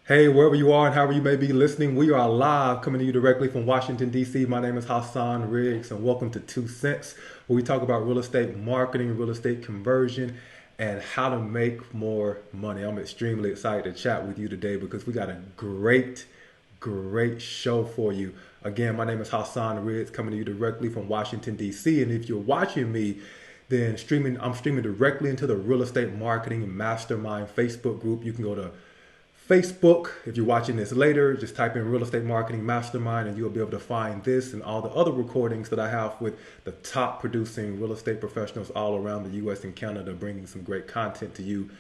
Hey, wherever you are and however you may be listening, we are live coming to you directly from Washington, D.C. My name is Hassan Riggs, and welcome to Two Cents, where we talk about real estate marketing, real estate conversion, and how to make more money. I'm extremely excited to chat with you today because we got a great show for you. Again, my name is Hassan Riggs, coming to you directly from Washington, D.C. And if you're watching me, then I'm streaming directly into the Real Estate Marketing Mastermind Facebook group. You can go to Facebook. If you're watching this later, just type in Real Estate Marketing Mastermind and you'll be able to find this and all the other recordings that I have with the top producing real estate professionals all around the US and Canada, bringing some great content to you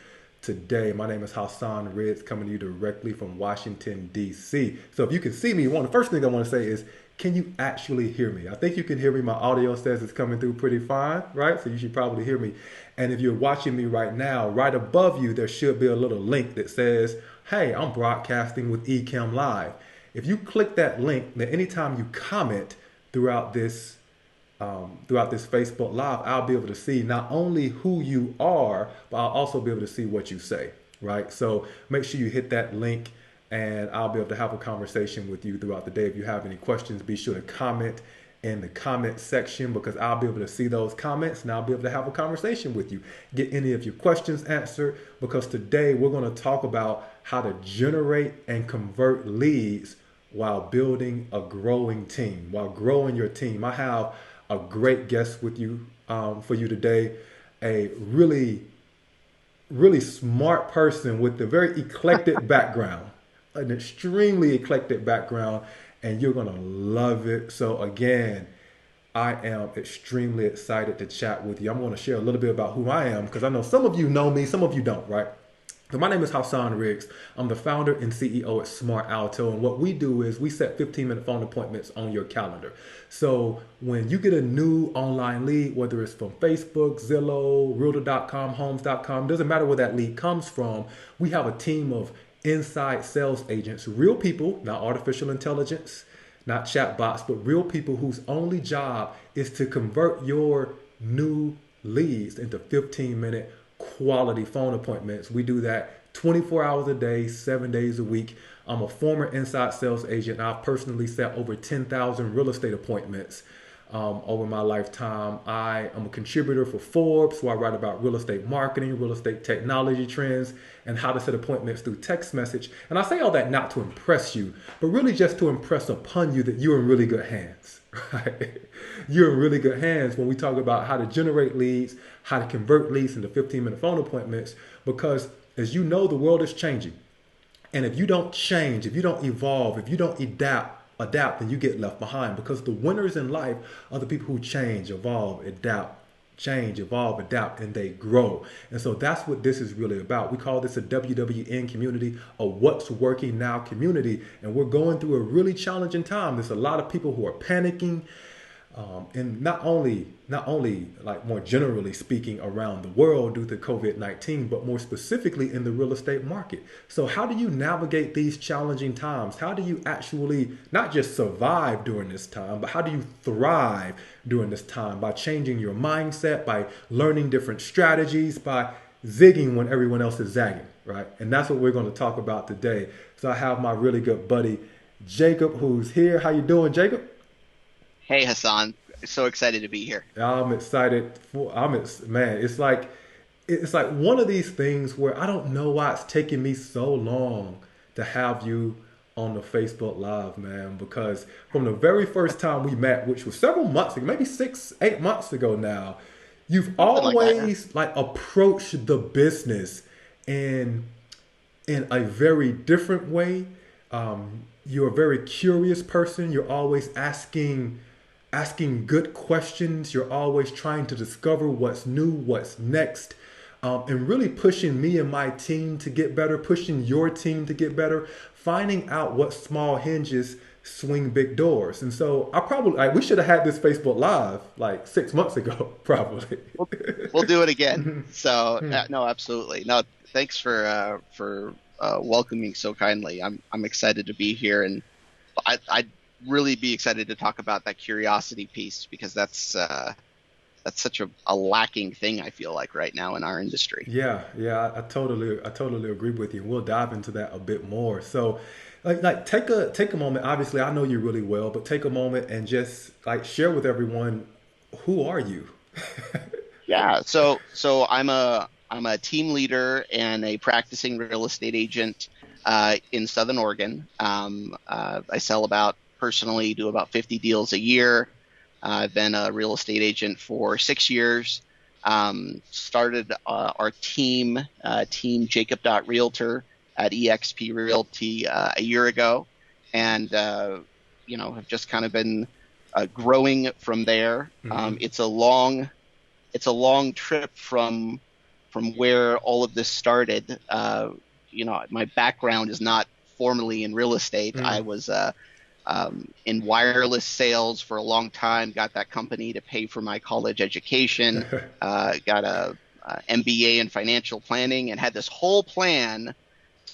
today. My name is Hassan Ridge, coming to you directly from Washington, D.C. So if you can see me, the first thing I want to say is, can you actually hear me? I think you can hear me. My audio says it's coming through pretty fine, right? So you should probably hear me. And if you're watching me right now, right above you, there should be a little link that says, hey, I'm broadcasting with Ecamm Live. If you click that link, then anytime you comment throughout this Facebook Live, I'll be able to see not only who you are, but I'll also be able to see what you say, right? So make sure you hit that link and I'll be able to have a conversation with you throughout the day. If you have any questions, be sure to comment in the comment section because I'll be able to see those comments and I'll be able to have a conversation with you. Get any of your questions answered because today we're going to talk about how to generate and convert leads while building a growing team, while growing your team. I have a great guest with you for you today, a really smart person with a very eclectic background, an extremely eclectic background, and you're gonna love it. So again, I am extremely excited to chat with you. I'm going to share a little bit about who I am because I know some of you know me, some of you don't, right? So my name is Hassan Riggs. I'm the founder and CEO at Smart Alto. And what we do is we set 15-minute phone appointments on your calendar. So when you get a new online lead, whether it's from Facebook, Zillow, Realtor.com, Homes.com, doesn't matter where that lead comes from, we have a team of inside sales agents, real people, not artificial intelligence, not chatbots, but real people whose only job is to convert your new leads into 15-minute quality phone appointments. We do that 24 hours a day, 7 days a week. I'm a former inside sales agent. I've personally set over 10,000 real estate appointments over my lifetime. I am a contributor for Forbes, where I write about real estate marketing, real estate technology trends, and how to set appointments through text message. And I say all that not to impress you, but really just to impress upon you that you're in really good hands. Right? You're in really good hands when we talk about how to generate leads, how to convert leads into 15-minute phone appointments, because as you know, the world is changing. And if you don't change, if you don't evolve, if you don't adapt, then you get left behind because the winners in life are the people who change, evolve, adapt, and they grow. And so that's what this is really about. We call this a WWN community, a what's working now community. And we're going through a really challenging time. There's a lot of people who are panicking. And not only like more generally speaking around the world due to COVID-19, but more specifically in the real estate market. So how do you navigate these challenging times? How do you actually not just survive during this time, but how do you thrive during this time? By changing your mindset, by learning different strategies, by zigging when everyone else is zagging, right? And that's what we're going to talk about today. So I have my really good buddy, Jacob, who's here. How you doing, Jacob? Hey Hassan, so excited to be here. I'm excited for man, it's like one of these things where I don't know why it's taking me so long to have you on the Facebook Live, man, because from the very first time we met, which was several months ago, maybe 8 months ago now, you've Something like that. always like approached the business in a very different way. You're a very curious person. You're always asking good questions. You're always trying to discover what's new, what's next, and really pushing me and my team to get better, pushing your team to get better, finding out what small hinges swing big doors. And so I probably like we should have had this Facebook Live like 6 months ago, probably. We'll, we'll do it again. So no, absolutely. No, thanks for welcoming so kindly. I'm excited to be here, and I'd really be excited to talk about that curiosity piece because that's such a lacking thing, I feel like, right now in our industry. Yeah, yeah, I totally agree with you. We'll dive into that a bit more. So, like take a moment. Obviously, I know you really well, but take a moment and just like share with everyone who are you. Yeah, so I'm a team leader and a practicing real estate agent in Southern Oregon. I sell about personally do about 50 deals a year. I've been a real estate agent for 6 years. Started our team Jacob Realtor at EXP Realty a year ago, and have just kind of been growing from there. Hmm. It's a long trip from where all of this started. My background is not formally in real estate. I Mm. was in wireless sales for a long time. Got that company to pay for my college education. Got a MBA in financial planning, and had this whole plan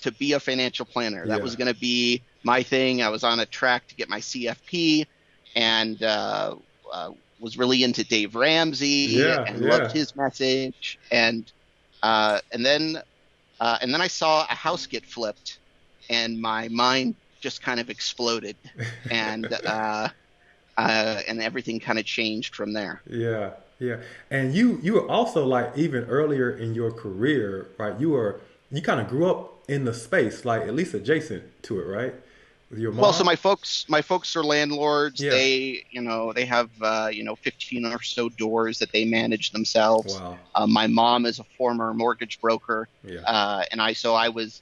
to be a financial planner. That Yeah, was going to be my thing. I was on a track to get my CFP, and was really into Dave Ramsey yeah, and loved yeah. his message. Uh, and then and then I saw a house get flipped, and my mind just kind of exploded, and and everything kind of changed from there. Yeah, yeah. And you were also like even earlier in your career, right? You kind of grew up in the space, like at least adjacent to it, right? With your Well, so mom. my folks are landlords. Yeah. They have 15 or so doors that they manage themselves. Wow. My mom is a former mortgage broker, Yeah. so I was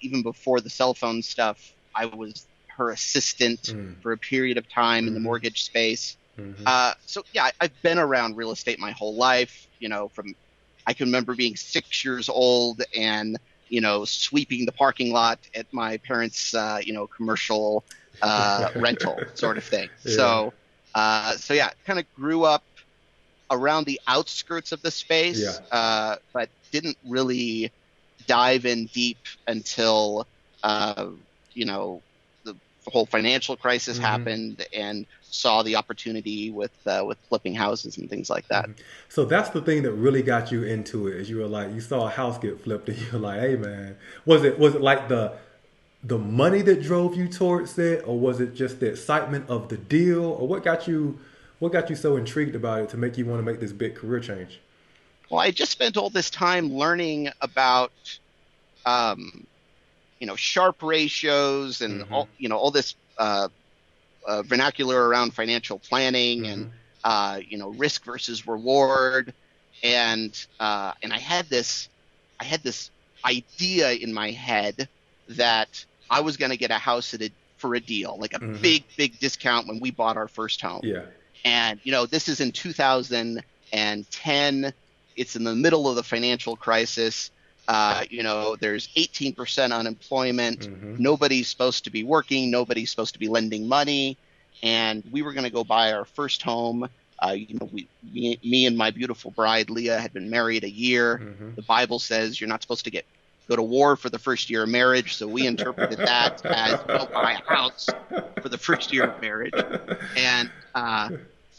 even before the cell phone stuff, I was her assistant Mm. for a period of time in the Mm-hmm. mortgage space. Mm-hmm. So yeah, I've been around real estate my whole life. From I can remember being 6 years old and sweeping the parking lot at my parents' commercial rental sort of thing. Yeah. So yeah, kind of grew up around the outskirts of the Yeah. space, but didn't really dive in deep until uh, you know the whole financial crisis Mm-hmm. happened and saw the opportunity with flipping houses and things like that. Mm-hmm. So that's the thing that really got you into it. Is you were like you saw a house get flipped and you were like, hey man, was it like the money that drove you towards it, or was it just the excitement of the deal, or what got you so intrigued about it to make you want to make this big career change? Well, I just spent all this time learning about um, sharp ratios and Mm-hmm. all this vernacular around financial planning Mm-hmm. and risk versus reward, and I had this idea in my head that I was going to get a house for a deal, like a Mm-hmm. big discount when we bought our first home. Yeah. And this is in 2010. It's in the middle of the financial crisis. There's 18% unemployment. Mm-hmm. Nobody's supposed to be working. Nobody's supposed to be lending money. And we were going to go buy our first home. Me and my beautiful bride Leah had been married a year. Mm-hmm. The Bible says you're not supposed to go to war for the first year of marriage, so we interpreted that as go buy a house for the first year of marriage. And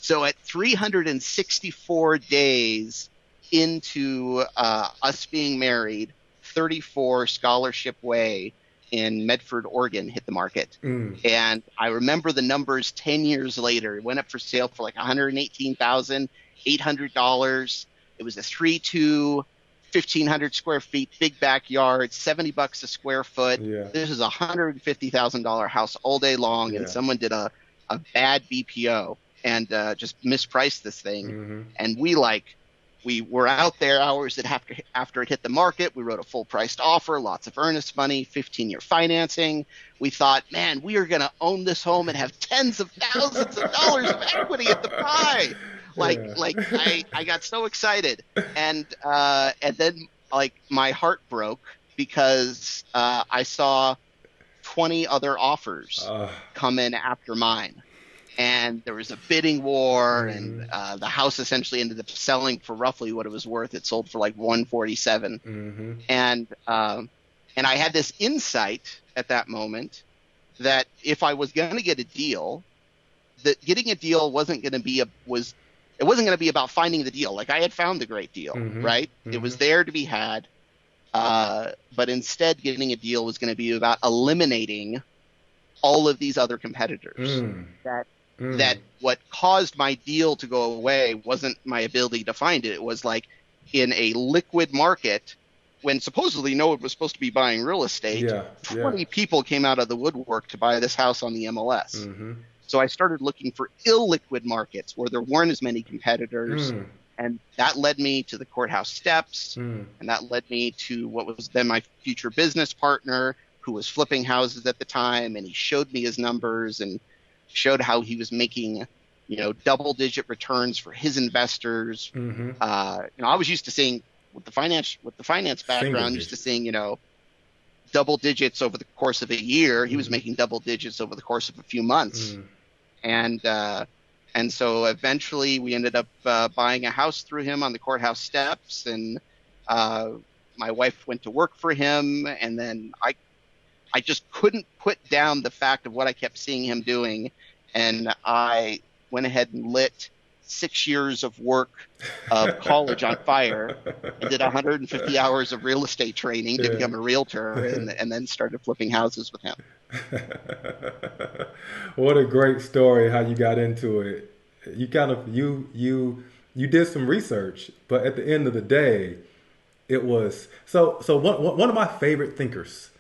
so at 364 days into us being married, 34 Scholarship Way in Medford, Oregon hit the market. Mm. And I remember the numbers 10 years later. It went up for sale for like $118,800. It was a 3-2, 1,500 square feet, big backyard, $70 a square foot. Yeah. This is a $150,000 house all day long, and Yeah. someone did a bad BPO and just mispriced this thing. Mm-hmm. And we were out there hours that after it hit the market. We wrote a full priced offer, lots of earnest money, 15-year financing. We thought, man, we are going to own this home and have tens of thousands of dollars of equity at the pie. Yeah. I got so excited, and then like my heart broke because I saw 20 other offers uh, come in after mine, and there was a bidding war, and mm-hmm. the house essentially ended up selling for roughly what it was worth. It sold for like 147, Mm-hmm. and I had this insight at that moment that if I was going to get a deal, that getting a deal wasn't going to be was it wasn't going to be about finding the deal. Like I had found the great deal, Mm-hmm. right? It Mm-hmm. was there to be had. But instead, getting a deal was going to be about eliminating all of these other competitors. Mm. That Mm. that what caused my deal to go away wasn't my ability to find it. It was like in a liquid market when supposedly no one was supposed to be buying real estate, Yeah. Yeah. 20 people came out of the woodwork to buy this house on the MLS. Mm-hmm. So I started looking for illiquid markets where there weren't as many competitors. Mm. And that led me to the courthouse steps. Mm. And that led me to what was then my future business partner, who was flipping houses at the time. And he showed me his numbers and showed how he was making, double digit returns for his investors. Mm-hmm. I was used to seeing with the finance Single background, used to digits. seeing, double digits over the course of a year. He was Mm-hmm. making double digits over the course of a few months. Mm. And so eventually we ended up buying a house through him on the courthouse steps, and uh, my wife went to work for him, and then I just couldn't put down the fact of what I kept seeing him doing, and I went ahead and lit 6 years of work of college on fire and did 150 hours of real estate training to Yeah. become a realtor, and then started flipping houses with him. What a great story how you got into it. You kind of you did some research, but at the end of the day, it was so one of my favorite thinkers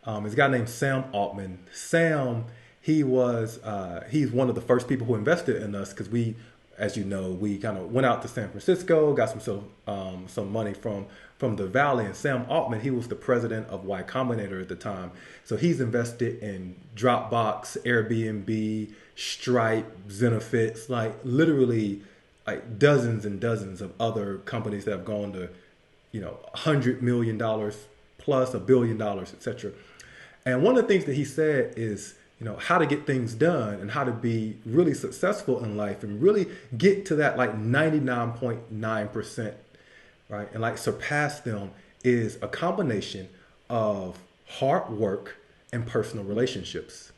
is a guy named Sam Altman. Sam, he's one of the first people who invested in us because we, as you know, we kind of went out to San Francisco, got some money from the Valley. And Sam Altman, he was the president of Y Combinator at the time, so he's invested in Dropbox, Airbnb, Stripe, Zenefits, like literally like dozens and dozens of other companies that have gone to $100 million plus $1 billion, etc. And one of the things that he said is, how to get things done and how to be really successful in life and really get to that like 99.9%, right? And like surpass them is a combination of hard work and personal relationships.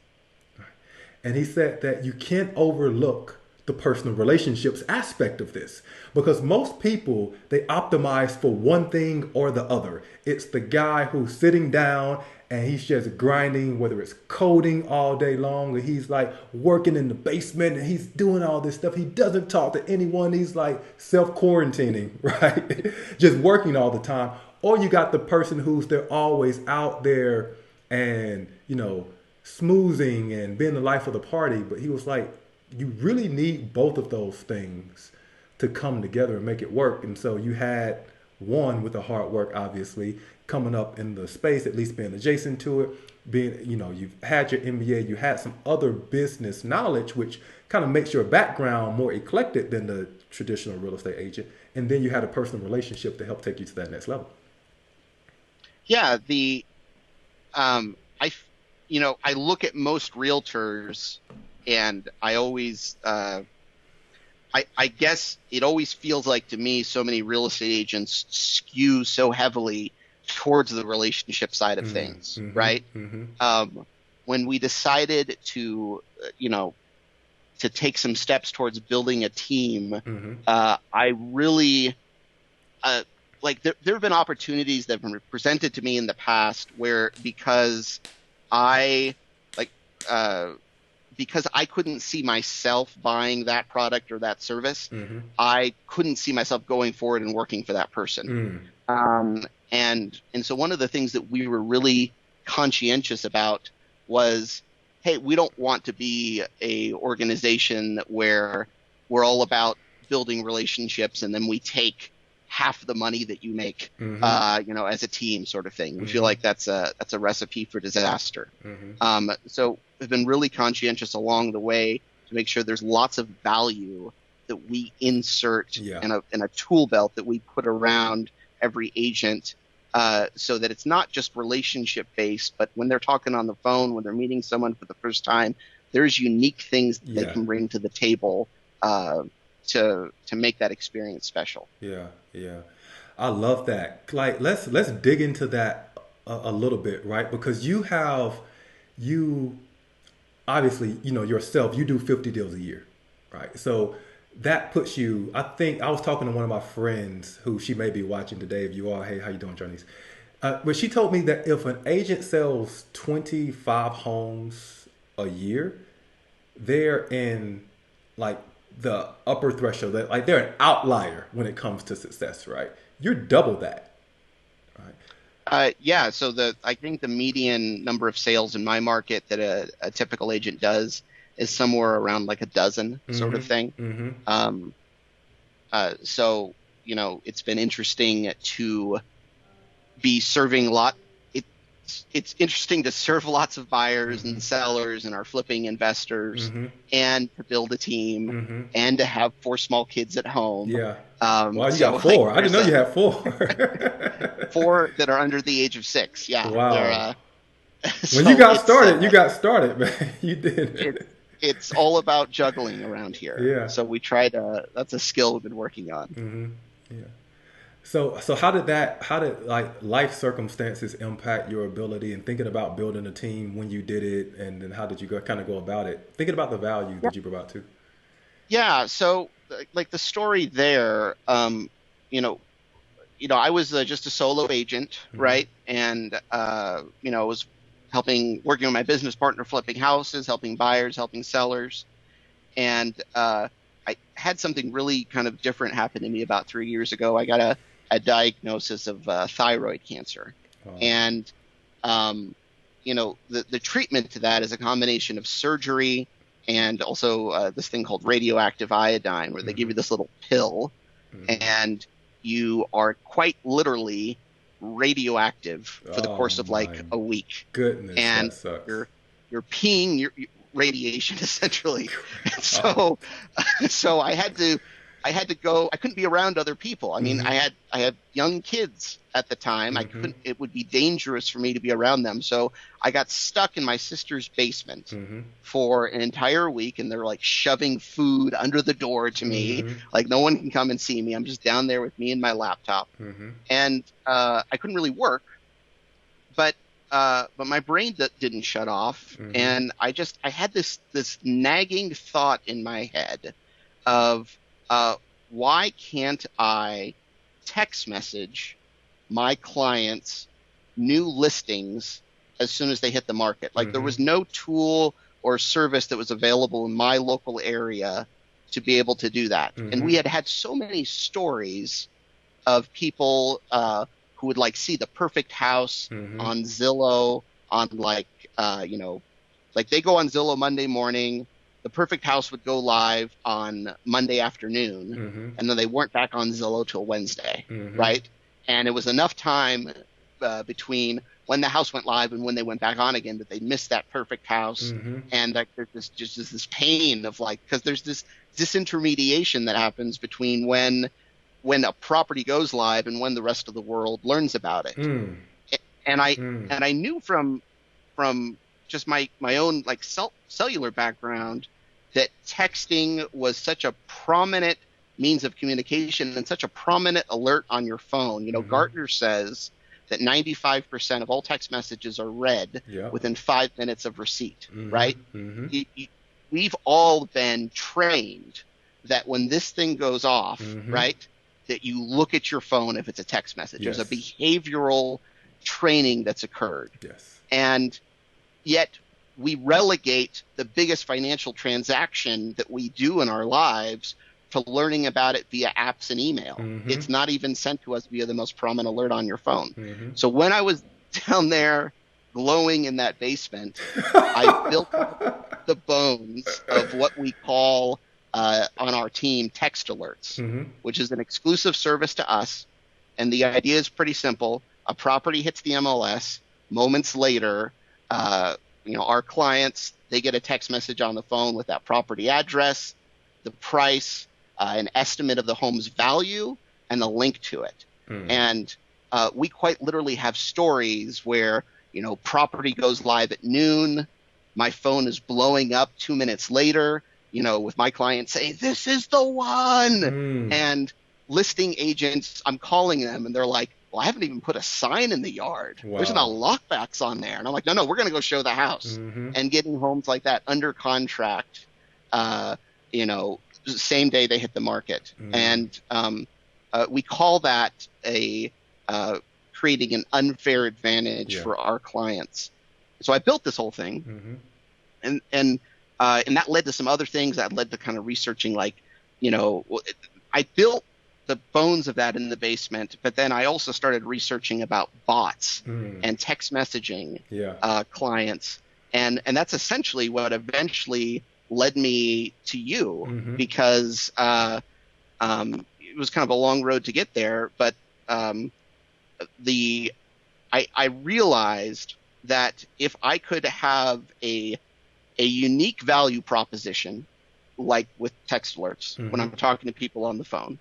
And he said that you can't overlook the personal relationships aspect of this because most people they optimize for one thing or the other. It's the guy who's sitting down and he's just grinding, whether it's coding all day long or he's like working in the basement and he's doing all this stuff. He doesn't talk to anyone. He's like self quarantining, right? Just working all the time. Or you got the person who's they're always out there and smoozing and being the life of the party. But he was like, you really need both of those things to come together and make it work. And so you had one with the hard work, obviously, coming up in the space, at least being adjacent to it, being, you've had your MBA, you had some other business knowledge, which kind of makes your background more eclectic than the traditional real estate agent. And then you had a personal relationship to help take you to that next level. Yeah, I look at most realtors, and I always, I guess it always feels like to me, so many real estate agents skew so heavily towards the relationship side of things, Mm-hmm. right? Mm-hmm. When we decided to take some steps towards building a team, Mm-hmm. I really, like there have been opportunities that have been presented to me in the past where I like uh, because I couldn't see myself buying that product or that service, Mm-hmm. I couldn't see myself going forward and working for that person. Mm. And so one of the things that we were really conscientious about was, hey, we don't want to be a organization where we're all about building relationships and then we take half the money that you make, Mm-hmm. as a team sort of thing. We feel Mm-hmm. like that's a recipe for disaster. Mm-hmm. So we've been really conscientious along the way to make sure there's lots of value that we insert Yeah. in a tool belt that we put around every agent, so that it's not just relationship based, but when they're talking on the phone, when they're meeting someone for the first time, there's unique things that they Yeah. can bring to the table, to make that experience special. Yeah, yeah. I love that. Like let's dig into that a little bit, right? Because you obviously, yourself, you do 50 deals a year, right? So that puts you. I think I was talking to one of my friends who she may be watching today. If you are, hey, how you doing, Journeys? But she told me that if an agent sells 25 homes a year, they're in like the upper threshold. Like they're an outlier when it comes to success, right? You're double that, right? Yeah, so I think the median number of sales in my market that a typical agent does is somewhere around like a dozen sort of Mm-hmm. thing. Mm-hmm. Um, so it's been interesting to be serving a lot. It's interesting to serve lots of buyers Mm-hmm. and sellers and our flipping investors, Mm-hmm. and to build a team, Mm-hmm. and to have four small kids at home. Yeah. Well, you got So like four. I didn't there's know you had four. four that are under the age of 6. Yeah, they're Wow. When you so got started, you got started, man. You it, did. it's all about juggling around here. Yeah. So we try to. That's a skill we've been working on. Mm-hmm. Yeah. So how did like life circumstances impact your ability and thinking about building a team when you did it, and then how did you kind of go about it? Thinking about the value that you provide too. Yeah, so like the story there, I was just a solo agent, Mm-hmm. right? And was working with my business partner, flipping houses, helping buyers, helping sellers, and I had something really kind of different happen to me about 3 years ago. I got a diagnosis of thyroid cancer, Oh. and the treatment to that is a combination of surgery and also this thing called radioactive iodine, where they give Mm-hmm. you this little pill, Mm-hmm. and you are quite literally radioactive for the Oh course of my like a week, goodness, that and sucks. you're peeing your radiation essentially. And Oh. so I had to go. I couldn't be around other people. I mean, Mm-hmm. I had young kids at the time. I Mm-hmm. couldn't. It would be dangerous for me to be around them. So I got stuck in my sister's basement Mm-hmm. for an entire week, and they're like shoving food under the door to me. Mm-hmm. Like no one can come and see me. I'm just down there with me and my laptop, Mm-hmm. and I couldn't really work. But my brain didn't shut off, Mm-hmm. and I had this nagging thought in my head of why can't I text message my clients new listings as soon as they hit the market? Like there Mm-hmm. was no tool or service that was available in my local area to be able to do that. And Mm-hmm. we had so many stories of people who would like see the perfect house Mm-hmm. on Zillow, on like they go on Zillow Monday morning. The perfect house would go live on Monday afternoon, Mm-hmm. and then they weren't back on Zillow till Wednesday, Mm-hmm. right? And it was enough time between when the house went live and when they went back on again that they missed that perfect house, Mm-hmm. and like there's this pain of like, because there's this disintermediation that happens between when a property goes live and when the rest of the world learns about it. Mm. And I Mm. and I knew from just my own like cellular background that texting was such a prominent means of communication and such a prominent alert on your phone. Mm-hmm. Gartner says that 95% of all text messages are read Yep. within 5 minutes of receipt, Mm-hmm. right? Mm-hmm. We've all been trained that when this thing goes off, Mm-hmm. right, that you look at your phone if it's a text message. Yes. There's a behavioral training that's occurred. Yes. And yet we relegate the biggest financial transaction that we do in our lives to learning about it via apps and email. Mm-hmm. It's not even sent to us via the most prominent alert on your phone. Mm-hmm. So when I was down there glowing in that basement, I built the bones of what we call on our team text alerts, Mm-hmm. which is an exclusive service to us. And the idea is pretty simple. A property hits the MLS. Moments later, our clients, they get a text message on the phone with that property address, the price, an estimate of the home's value, and a link to it. Mm. And we quite literally have stories where, property goes live at noon. My phone is blowing up 2 minutes later, with my client saying, "This is the one." Mm. And listing agents, I'm calling them and they're like, "Well, I haven't even put a sign in the yard. There's not Wow. lockbacks on there." And I'm like, no, we're going to go show the house. Mm-hmm. And getting homes like that under contract, uh, you know, same day they hit the market. And we call that a creating an unfair advantage Yeah. for our clients. So I built this whole thing, and that led to some other things that led to kind of researching, like, I built the bones of that in the basement, but then I also started researching about bots and text messaging Yeah. clients, and that's essentially what eventually led me to you, because it was kind of a long road to get there, but I realized that if I could have a unique value proposition, like with text alerts when I'm talking to people on the phone,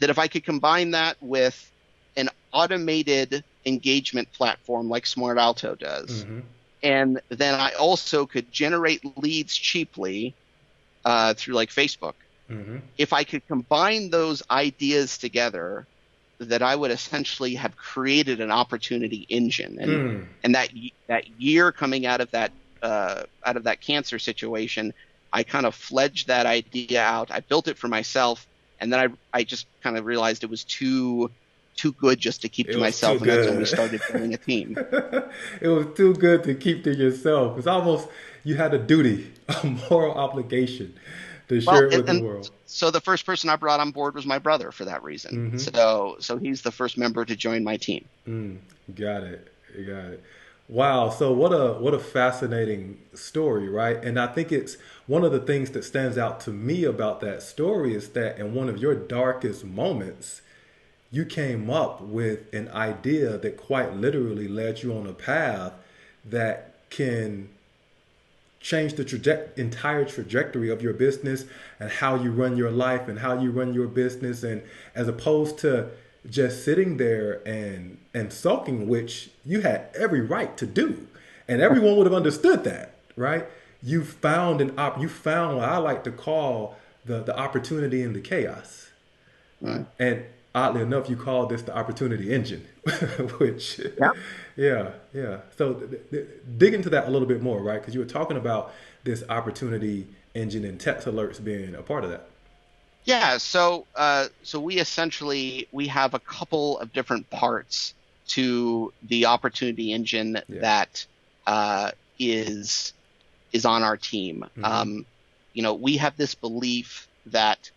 that if I could combine that with an automated engagement platform like Smart Alto does, and then I also could generate leads cheaply through like Facebook. If I could combine those ideas together, that I would essentially have created an opportunity engine. And that year coming out of that cancer situation, I kind of fledged that idea out. I built it for myself, and then I just kind of realized it was too good just to keep It to was too myself, and that's when we good. started building a team. It was too good to keep to yourself. It's almost you had a duty, a moral obligation to Well, share it with the world. so the first person I brought on board was my brother for that reason. So he's the first member to join my team. Got it. You got it. Wow. So what a fascinating story, right? And I think it's one of the things that stands out to me about that story is that in one of your darkest moments, you came up with an idea that quite literally led you on a path that can change the entire trajectory of your business and how you run your life and how you run your business, and as opposed to just sitting there and sulking, which you had every right to do, and everyone would have understood that, right? You found what I like to call the opportunity in the chaos. Mm. And oddly enough, you call this the opportunity engine, which, Yeah. yeah, yeah. So dig into that a little bit more, right? Because you were talking about this opportunity engine and text alerts being a part of that. Yeah, so we have a couple of different parts to the opportunity engine Yeah. that is on our team. We have this belief that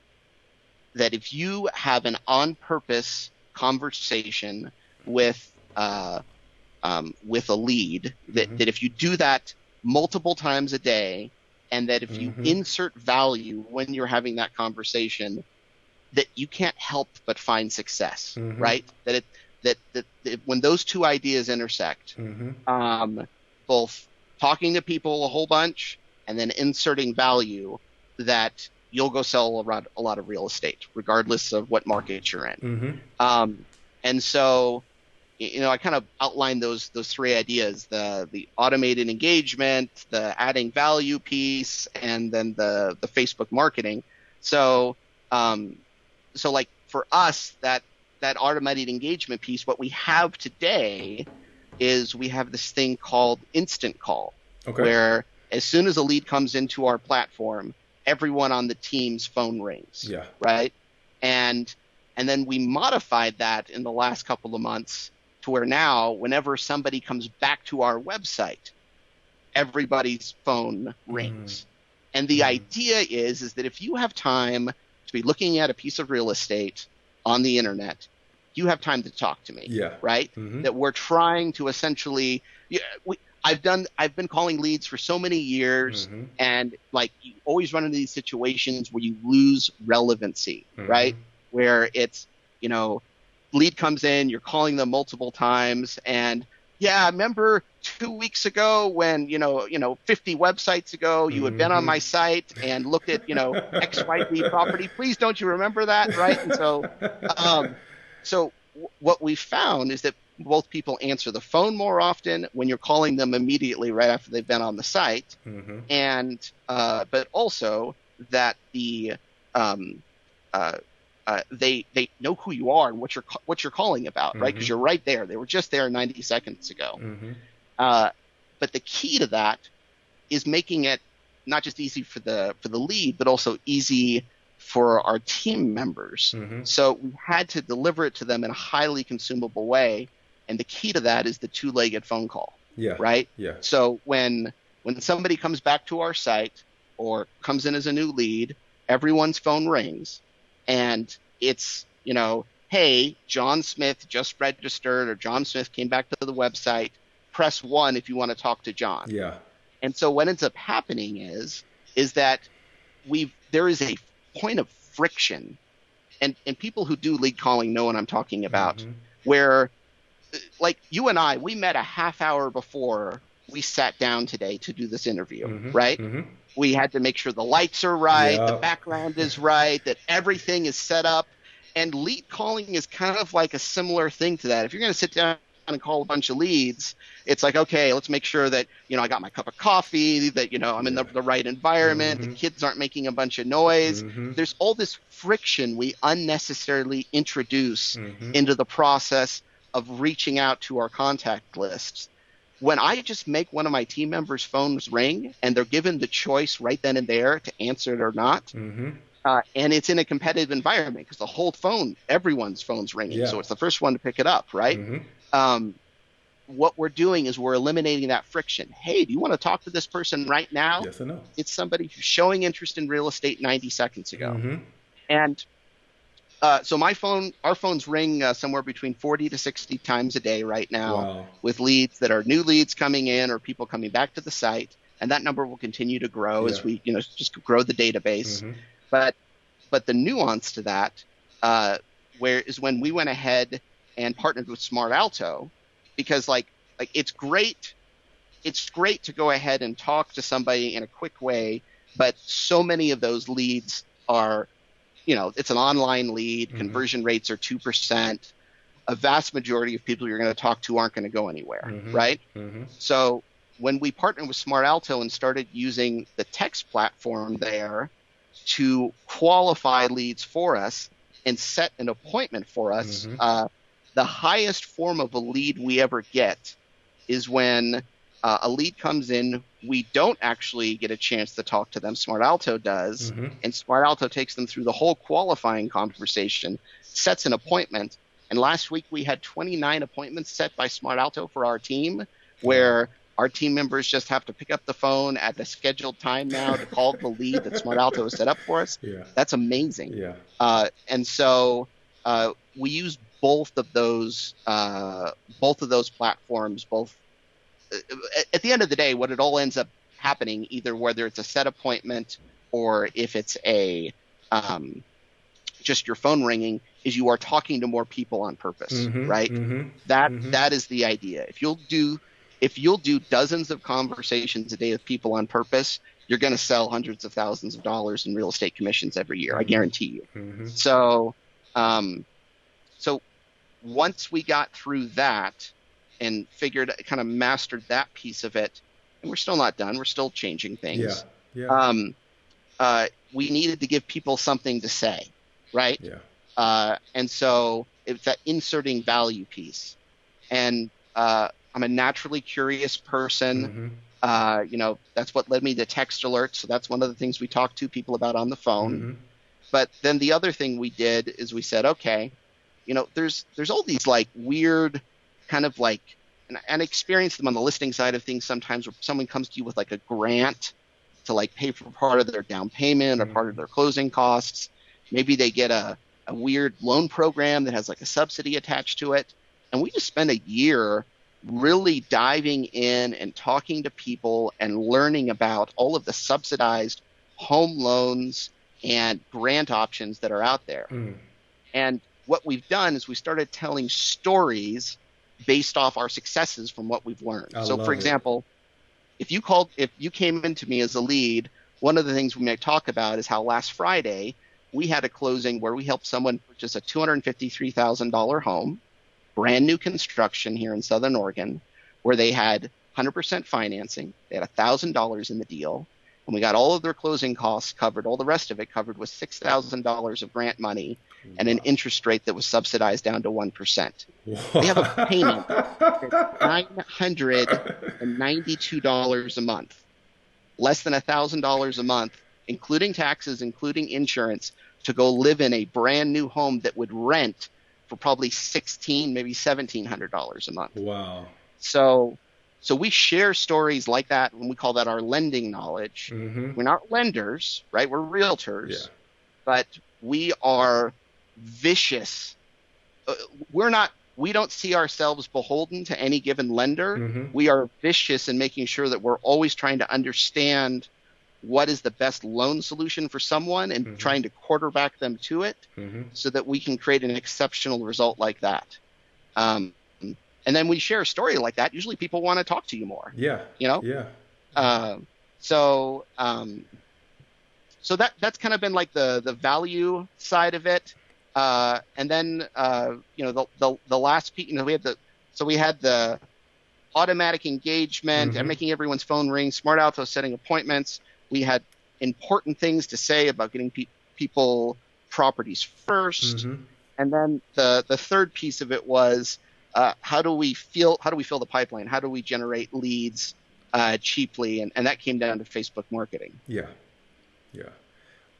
if you have an on-purpose conversation with a lead, that if you do that multiple times a day, and that if you insert value when you're having that conversation, that you can't help but find success, right? That when those two ideas intersect, both talking to people a whole bunch and then inserting value, that you'll go sell a lot of real estate, regardless of what market you're in. And so, I kind of outlined those three ideas: the automated engagement, the adding value piece, and then the Facebook marketing. So, like for us, that automated engagement piece, what we have today is we have this thing called Instant Call, Okay. where as soon as a lead comes into our platform, everyone on the team's phone rings. Yeah. Right. And then we modified that in the last couple of months to where now, whenever somebody comes back to our website, everybody's phone rings. And the idea is that if you have time to be looking at a piece of real estate on the internet, you have time to talk to me. Yeah. Right. That we're trying to essentially, I've been calling leads for so many years, and like you always run into these situations where you lose relevancy, right? Where it's, lead comes in, you're calling them multiple times, and yeah, I remember 2 weeks ago when, 50 websites ago, you had been on my site and looked at, XYZ property. Please don't you remember that, right? And so what we found is that both people answer the phone more often when you're calling them immediately right after they've been on the site, and but also that they know who you are and what you're calling about, right? Because you're right there. They were just there 90 seconds ago. But the key to that is making it not just easy for the lead, but also easy for our team members. Mm-hmm. So we had to deliver it to them in a highly consumable way. And the key to that is the two-legged phone call, Yeah. right? Yeah. So when somebody comes back to our site or comes in as a new lead, everyone's phone rings and it's, hey, John Smith just registered or John Smith came back to the website. Press 1 if you want to talk to John. Yeah. And so what ends up happening is that there is a point of friction, and people who do lead calling know what I'm talking about, Mm-hmm. where like you and I, we met a half hour before we sat down today to do this interview, Mm-hmm. right? Mm-hmm. We had to make sure the lights are right, the Yep. background is right, that everything is set up. And lead calling is kind of like a similar thing to that. If you're going to sit down and call a bunch of leads, it's like, okay, let's make sure that, I got my cup of coffee, that, I'm in the right environment, Mm-hmm. the kids aren't making a bunch of noise. Mm-hmm. There's all this friction we unnecessarily introduce Mm-hmm. into the process of reaching out to our contact lists. When I just make one of my team members' phones ring and they're given the choice right then and there to answer it or not, Mm-hmm. and it's in a competitive environment because the whole phone, everyone's phone's ringing. Yeah. So it's the first one to pick it up, right? Mm-hmm. What we're doing is we're eliminating that friction. Hey, do you want to talk to this person right now? Yes or no? It's somebody who's showing interest in real estate 90 seconds ago. Mm-hmm. And so our phones ring somewhere between 40 to 60 times a day right now. Wow. With leads that are new leads coming in or people coming back to the site. And that number will continue to grow as we, just grow the database. Mm-hmm. But the nuance to that, when we went ahead and partnered with Smart Alto, because like it's great to go ahead and talk to somebody in a quick way, but so many of those leads are, it's an online lead. Mm-hmm. Conversion rates are 2%. A vast majority of people you're going to talk to aren't going to go anywhere, Mm-hmm. right? Mm-hmm. So when we partnered with Smart Alto and started using the text platform there to qualify leads for us and set an appointment for us, Mm-hmm. The highest form of a lead we ever get is when a lead comes in, we don't actually get a chance to talk to them. Smart Alto does, Mm-hmm. and Smart Alto takes them through the whole qualifying conversation, sets an appointment. And last week we had 29 appointments set by Smart Alto for our team, where our team members just have to pick up the phone at the scheduled time now to call the lead that Smart Alto has set up for us. Yeah. That's amazing. Yeah. And so we use both of those platforms. At the end of the day, what it all ends up happening, either whether it's a set appointment or if it's a just your phone ringing, is you are talking to more people on purpose, Mm-hmm. right? Mm-hmm. That is the idea. If you'll do dozens of conversations a day with people on purpose, you're going to sell hundreds of thousands of dollars in real estate commissions every year. I guarantee you. Mm-hmm. So once we got through that and kind of mastered that piece of it, and we're still not done. We're still changing things. Yeah. Yeah. We needed to give people something to say, right? Yeah. And so it's that inserting value piece. And I'm a naturally curious person. Mm-hmm. That's what led me to text alerts. So that's one of the things we talk to people about on the phone. Mm-hmm. But then the other thing we did is we said, okay, there's all these like weird kind of like, and I experience them on the listing side of things sometimes, where someone comes to you with like a grant to like pay for part of their down payment or part of their closing costs. Maybe they get a weird loan program that has like a subsidy attached to it. And we just spent a year really diving in and talking to people and learning about all of the subsidized home loans and grant options that are out there. Mm. And what we've done is we started telling stories based off our successes from what we've learned. So for example, if you came into me as a lead, one of the things we may talk about is how last Friday we had a closing where we helped someone purchase a $253,000 home, brand new construction here in Southern Oregon, where they had 100% financing. They had $1,000 in the deal, and we got all of their closing costs covered, all the rest of it covered with $6,000 of grant money and an interest rate that was subsidized down to 1%. They have a payment of $992 a month, less than $1,000 a month, including taxes, including insurance, to go live in a brand new home that would rent for probably 16, maybe $1,700 a month. Wow. So, so we share stories like that when we call that our lending knowledge. Mm-hmm. We're not lenders, right? We're Yeah. realtors, but we are vicious. uh, we don't see ourselves beholden to any given lender. Mm-hmm. We are vicious in making sure that we're always trying to understand what is the best loan solution for someone and Mm-hmm. trying to quarterback them to it Mm-hmm. so that we can create an exceptional result like that. Um, and then we share a story like that. Usually people want to talk to you more, Yeah. you know? Yeah. Uh, so, so that's kind of been like the value side of it. And then, the last piece, we had the automatic engagement and Mm-hmm. making everyone's phone ring, smart auto setting appointments. We had important things to say about getting people properties first. Mm-hmm. And then the third piece of it was how do we fill the pipeline? How do we generate leads cheaply? And that came down to Facebook marketing. Yeah. Yeah.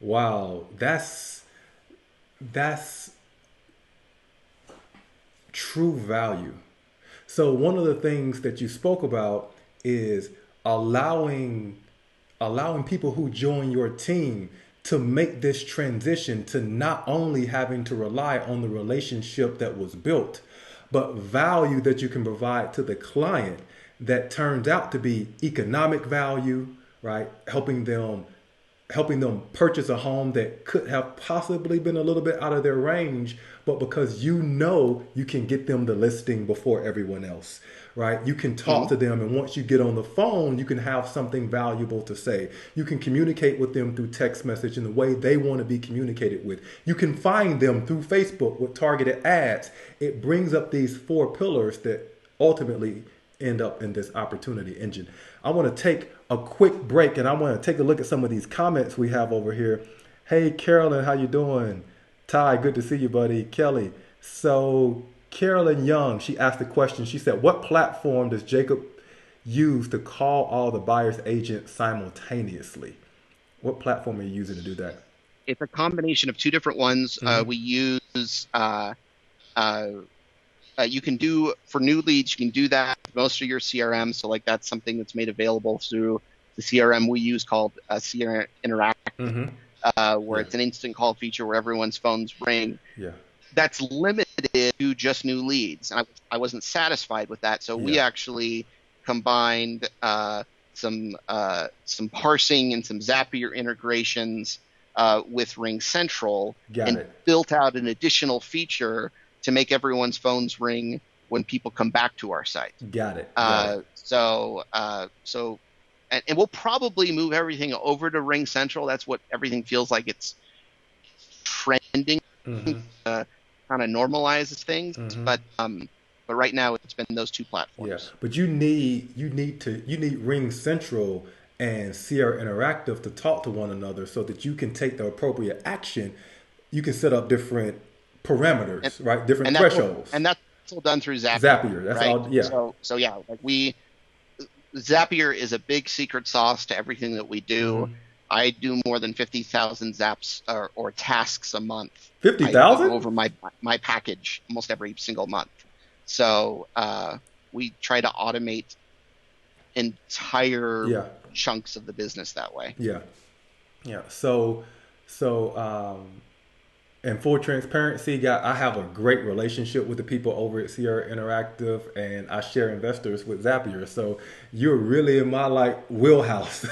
Wow. That's true value. So one of the things that you spoke about is allowing allowing people who join your team to make this transition to not only having to rely on the relationship that was built, but value that you can provide to the client that turns out to be economic value, right? Helping them purchase a home that could have possibly been a little bit out of their range, but because you know you can get them the listing before everyone else, right? You can talk Mhm. to them, and once you get on the phone, you can have something valuable to say. You can communicate with them through text message in the way they want to be communicated with. You can find them through Facebook with targeted ads. It brings up these four pillars that ultimately end up in this opportunity engine. I want to take a quick break and I want to take a look at some of these comments we have over here. Hey Carolyn, how you doing? Ty, good to see you, buddy. Kelly. So Carolyn Young, she asked the question. She said, "What platform does Jacob use to call all the buyer's agents simultaneously?" What platform are you using to do that? It's a combination of two different ones. Mm-hmm. We use uh, you can do for new leads. You can do that with most of your CRM. So like that's something that's made available through the CRM we use called CRM Interact, Mm-hmm. where Yeah. it's an instant call feature where everyone's phones ring. Yeah. That's limited to just new leads, and I wasn't satisfied with that. So we Yeah. actually combined some parsing and some Zapier integrations with Ring Central Got and it. built out an additional feature to make everyone's phones ring when people come back to our site. Got it. Got it. And we'll probably move everything over to Ring Central. That's what everything feels like it's trending, Mm-hmm. kind of normalizes things. Mm-hmm. But right now it's been those two Yeah, platforms. but you need Ring Central and Sierra Interactive to talk to one another so that you can take the appropriate action. You can set up different And parameters, right? Different and thresholds. that's all done through Zapier, Zapier, that's right? all. Yeah, So yeah, like Zapier is a big secret sauce to everything that we do. mm-hmm. I do more than 50,000 zaps or tasks a month. fifty I go thousand. over my package almost every single month. So we try to automate entire Yeah, chunks of the business that way. yeah, yeah. So, in full transparency, guy, I have a great relationship with the people over at Sierra Interactive, and I share investors with Zapier. So you're really in my like wheelhouse.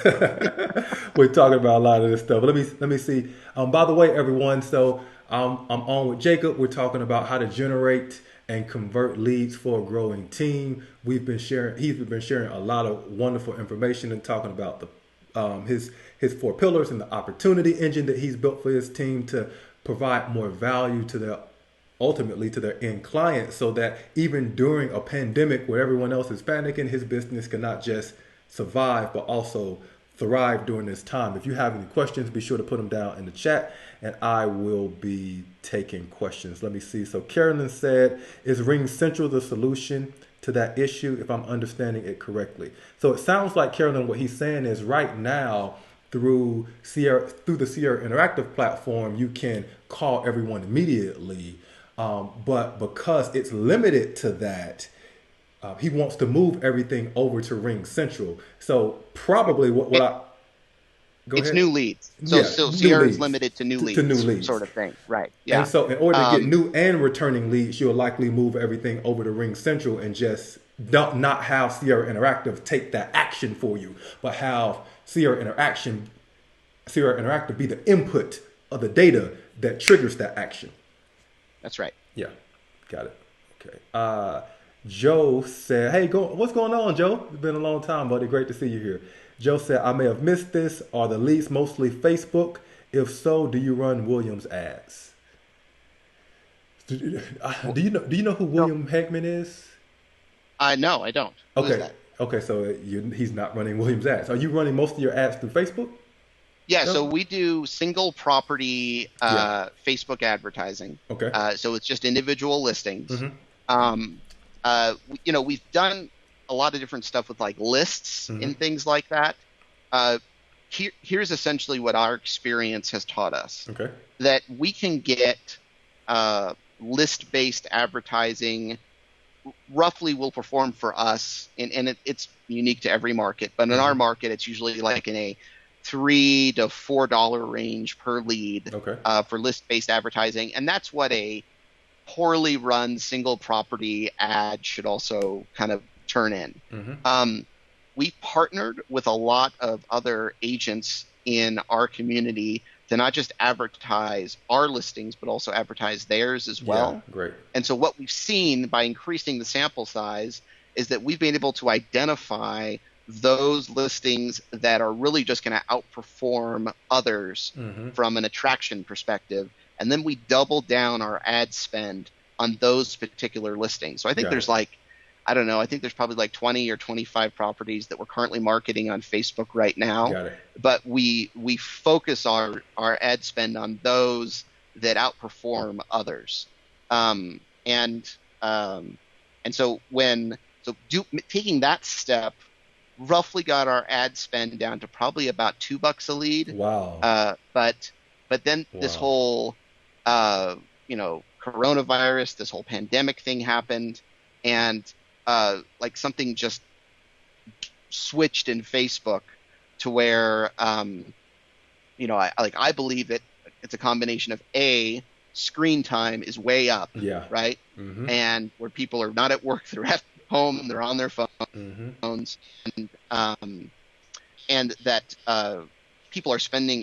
We're talking about a lot of this stuff. Let me see. By the way, everyone, so I'm on with Jacob. We're talking about how to generate and convert leads for a growing team. He's been sharing a lot of wonderful information and talking about his four pillars and the opportunity engine that he's built for his team to provide more value to their ultimately to their end client, so that even during a pandemic where everyone else is panicking, his business can not just survive but also thrive during this time. If you have any questions, be sure to put them down in the chat and I will be taking questions. Let me see. So Carolyn said, "Is Ring Central the solution to that issue, if I'm understanding it correctly?" So it sounds like, Carolyn, what he's saying is right now through the Sierra Interactive platform, you can call everyone immediately. But because it's limited to that, he wants to move everything over to Ring Central. So probably what It, I go it's ahead. new leads. So Yeah, so new Sierra is leads limited to new to new leads, leads. sort of thing. Right. And Yeah. so, in order to get Um, new and returning leads, you'll likely move everything over to Ring Central and just don't not have Sierra Interactive take that action for you, but have Sierra Interactive be the input of the data that triggers that action. that's right. Yeah, got it. Okay. Joe said, "Hey, what's going on, Joe? It's been a long time, buddy. Great to see you here." Joe said, "I may have missed this. Are the leads mostly Facebook? If so, do you run Williams ads?" Well, Do you know who no, William Hegman is? no, I don't. Who is Okay, that? okay, so he's not running Williams ads. Are you running most of your ads through Facebook? Yeah, so No. we do single property Yeah. Facebook advertising. Okay. So it's just individual listings. Mm-hmm. Um, we've done a lot of different stuff with like lists Mm-hmm. and things like that. Uh, here's essentially what our experience has taught us, Okay. that we can get list-based advertising roughly will perform for us, and it's unique to every market, but in our Mm-hmm. market, it's usually like in a $3 to $4 range per lead Okay. for list-based advertising, and that's what a poorly run single property ad should also kind of turn in. Mm-hmm. We partnered with a lot of other agents in our community to not just advertise our listings, but also advertise theirs as Yeah. well. Great. And so what we've seen by increasing the sample size is that we've been able to identify those listings that are really just going to outperform others Mm-hmm. from an attraction perspective. And then we double down our ad spend on those particular listings. So I think Got there's it. like, I don't know, I think there's probably like 20 or 25 properties that we're currently marketing on Facebook right now. Got it. But we focus our ad spend on those that outperform others. Um, and and so taking that step roughly got our ad spend down to probably about $2 a lead. Wow. But then this Wow. whole coronavirus, this whole pandemic thing happened, and like something just switched in Facebook to where I believe that it's a combination of a screen time is way up, Yeah. right? Mm-hmm. And where people are not at work, they're at home, they're on their Mm-hmm. phones, and that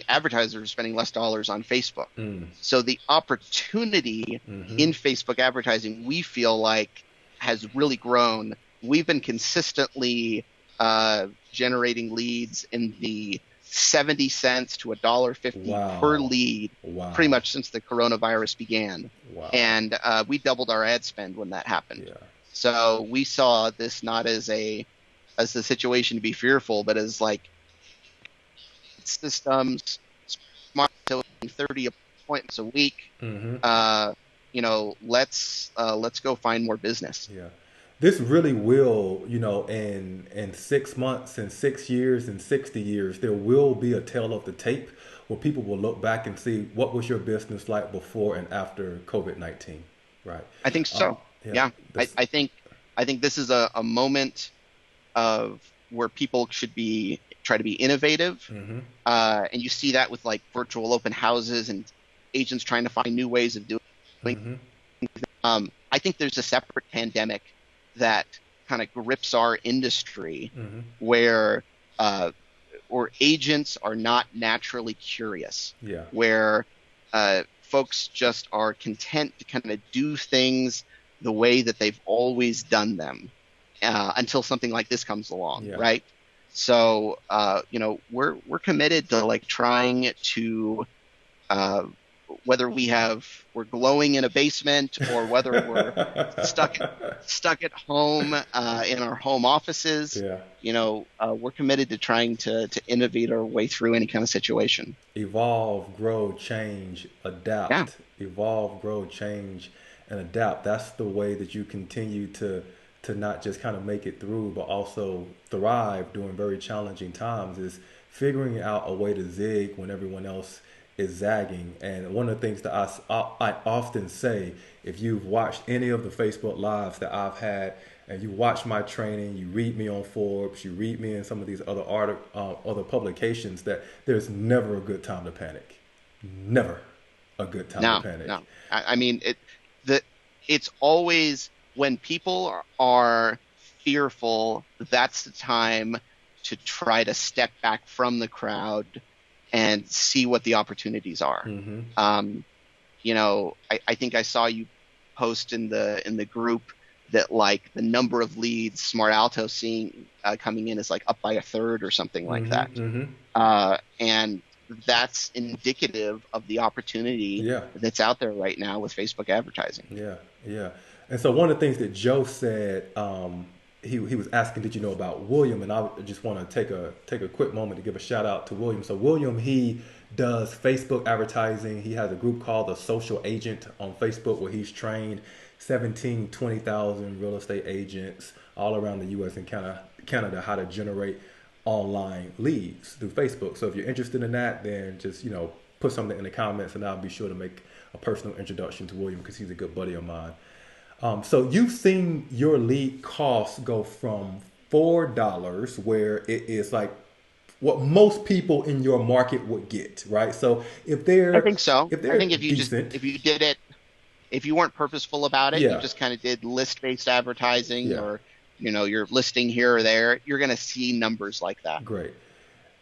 advertisers are spending less dollars on Facebook. Mm. So the opportunity Mm-hmm. in Facebook advertising, we feel like, has really grown. We've been consistently generating leads in the 70 cents to $1.50 per Wow. lead, Wow. pretty much since the coronavirus began. Wow. And we doubled our ad spend when that happened. Yeah. So we saw this not as a situation to be fearful, but as like systems, smart, so 30 appointments a week. Mm-hmm. Let's go find more business. Yeah. This really will, in 6 months, in 6 years, in 60 years, there will be a tale of the tape where people will look back and see what was your business like before and after COVID-19, right? I think so. Yeah. I think this is a moment of where people should try to be innovative. Mm-hmm. And you see that with like virtual open houses and agents trying to find new ways of doing. Mm-hmm. I think there's a separate pandemic that kind of grips our industry, Mm-hmm. where agents are not naturally curious, Yeah. where folks just are content to kind of do things the way that they've always done them until something like this comes along, Yeah. right? So we're committed to like trying to whether we're glowing in a basement or whether we're stuck at home in our home offices. Yeah. We're committed to trying to innovate our way through any kind of situation. Evolve, grow, change, adapt. Yeah. Evolve, grow, change, and adapt. That's the way that you continue to to not just kind of make it through, but also thrive during very challenging times is figuring out a way to zig when everyone else is zagging. And one of the things that I often say, if you've watched any of the Facebook Lives that I've had, and you watch my training, you read me on Forbes, you read me in some of these other publications, that there's never a good time to panic. Never a good time to No, panic. no. I mean, the it's always when people are fearful, that's the time to try to step back from the crowd and see what the opportunities are. Mm-hmm. I think I saw you post in the group that like the number of leads Smart Alto seeing coming in is like up by a third or something like that. Mm-hmm. Mm-hmm. And that's indicative of the opportunity Yeah. that's out there right now with Facebook advertising. Yeah, yeah. And so one of the things that Joe said, he was asking, did you know about William? And I just want to take a quick moment to give a shout out to William. So William, he does Facebook advertising. He has a group called the Social Agent on Facebook where he's trained 20,000 real estate agents all around the U.S. and Canada how to generate online leads through Facebook. So if you're interested in that, then just put something in the comments, and I'll be sure to make a personal introduction to William because he's a good buddy of mine. So you've seen your lead costs go from $4, where it is like what most people in your market would get, right? So I think so. if they're I think decent, if you did it, if you weren't purposeful about it, you yeah, just kind of did list-based advertising yeah, or you're listing here or there, you're going to see numbers like that. great.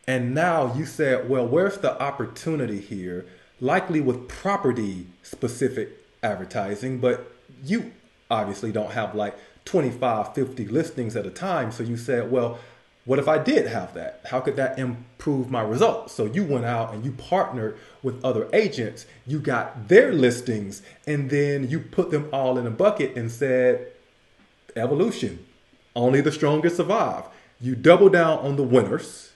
And now you said, well, where's the opportunity here? Likely with property specific advertising, but you obviously don't have like 25, 50 listings at a time. So you said, well, what if I did have that? How could that improve my results? So you went out and you partnered with other agents. You got their listings and then you put them all in a bucket and said, evolution, only the strongest survive. You double down on the winners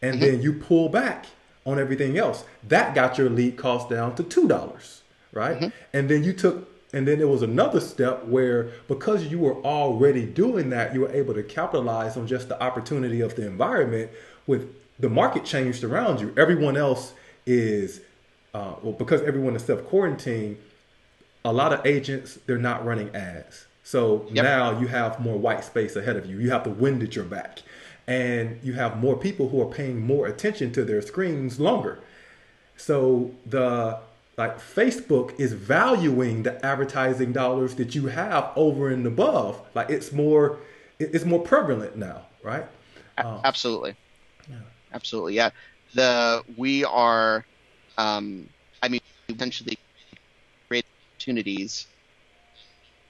and Mm-hmm. then you pull back on everything else. That got your lead cost down to $2, right? Mm-hmm. And then there was another step where, because you were already doing that, you were able to capitalize on just the opportunity of the environment. With the market changed around you, everyone else is because everyone is self-quarantined, a lot of agents, they're not running ads. So Yep. now you have more white space ahead of you. You have the wind at your back. And you have more people who are paying more attention to their screens longer. So Facebook is valuing the advertising dollars that you have over and above. Like it's more prevalent now, right? Absolutely. Yeah. Absolutely. Yeah. We are, I mean, potentially create opportunities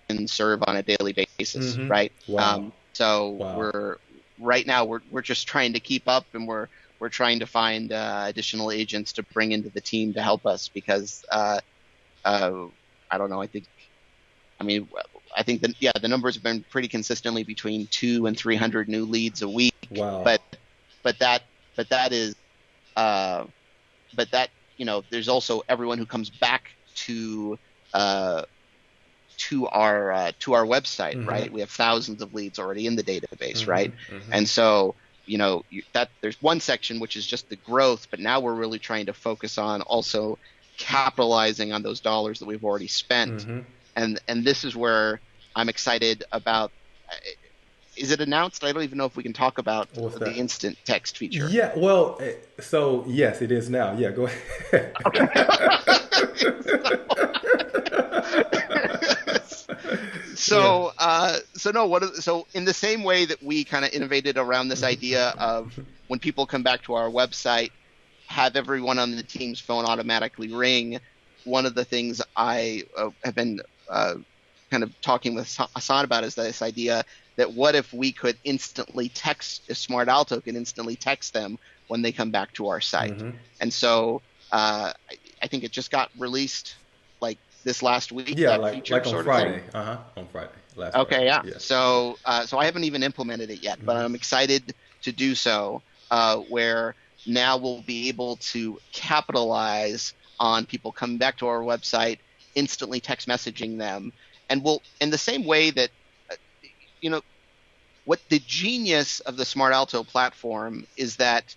and serve on a daily basis, Mm-hmm. right? Wow. So Wow. right now we're just trying to keep up, and we're trying to find additional agents to bring into the team to help us because I don't know. I think the numbers have been pretty consistently between 200 and 300 new leads a week. Wow. But that is there's also everyone who comes back to our website, Mm-hmm. right? We have thousands of leads already in the database, Mm-hmm. right? Mm-hmm. And so that there's one section which is just the growth, but now we're really trying to focus on also capitalizing on those dollars that we've already spent. Mm-hmm. And this is where I'm excited about. Is it announced? I don't even know if we can talk about What's the that? instant text feature. Yeah, well, so yes, it is now. Yeah, go ahead. So in the same way that we kind of innovated around this idea of when people come back to our website, have everyone on the team's phone automatically ring. One of the things I have been kind of talking with Hassan about is this idea that what if we could instantly text, a Smart Alto can instantly text them when they come back to our site. Mm-hmm. And so I think it just got released like this last week. Yeah, that like feature on sort Friday. of thing. On Friday. Last Okay, Friday. yeah. So I haven't even implemented it yet, but I'm excited to do so. Where now we'll be able to capitalize on people coming back to our website, instantly text messaging them, and we'll in the same way that you know, what the genius of the Smart Alto platform is that,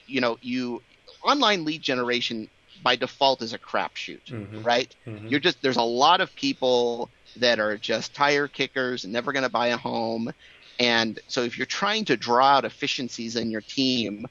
you online lead generation by default is a crapshoot, Mm-hmm. right? Mm-hmm. There's a lot of people that are just tire kickers and never going to buy a home. And so if you're trying to draw out efficiencies in your team,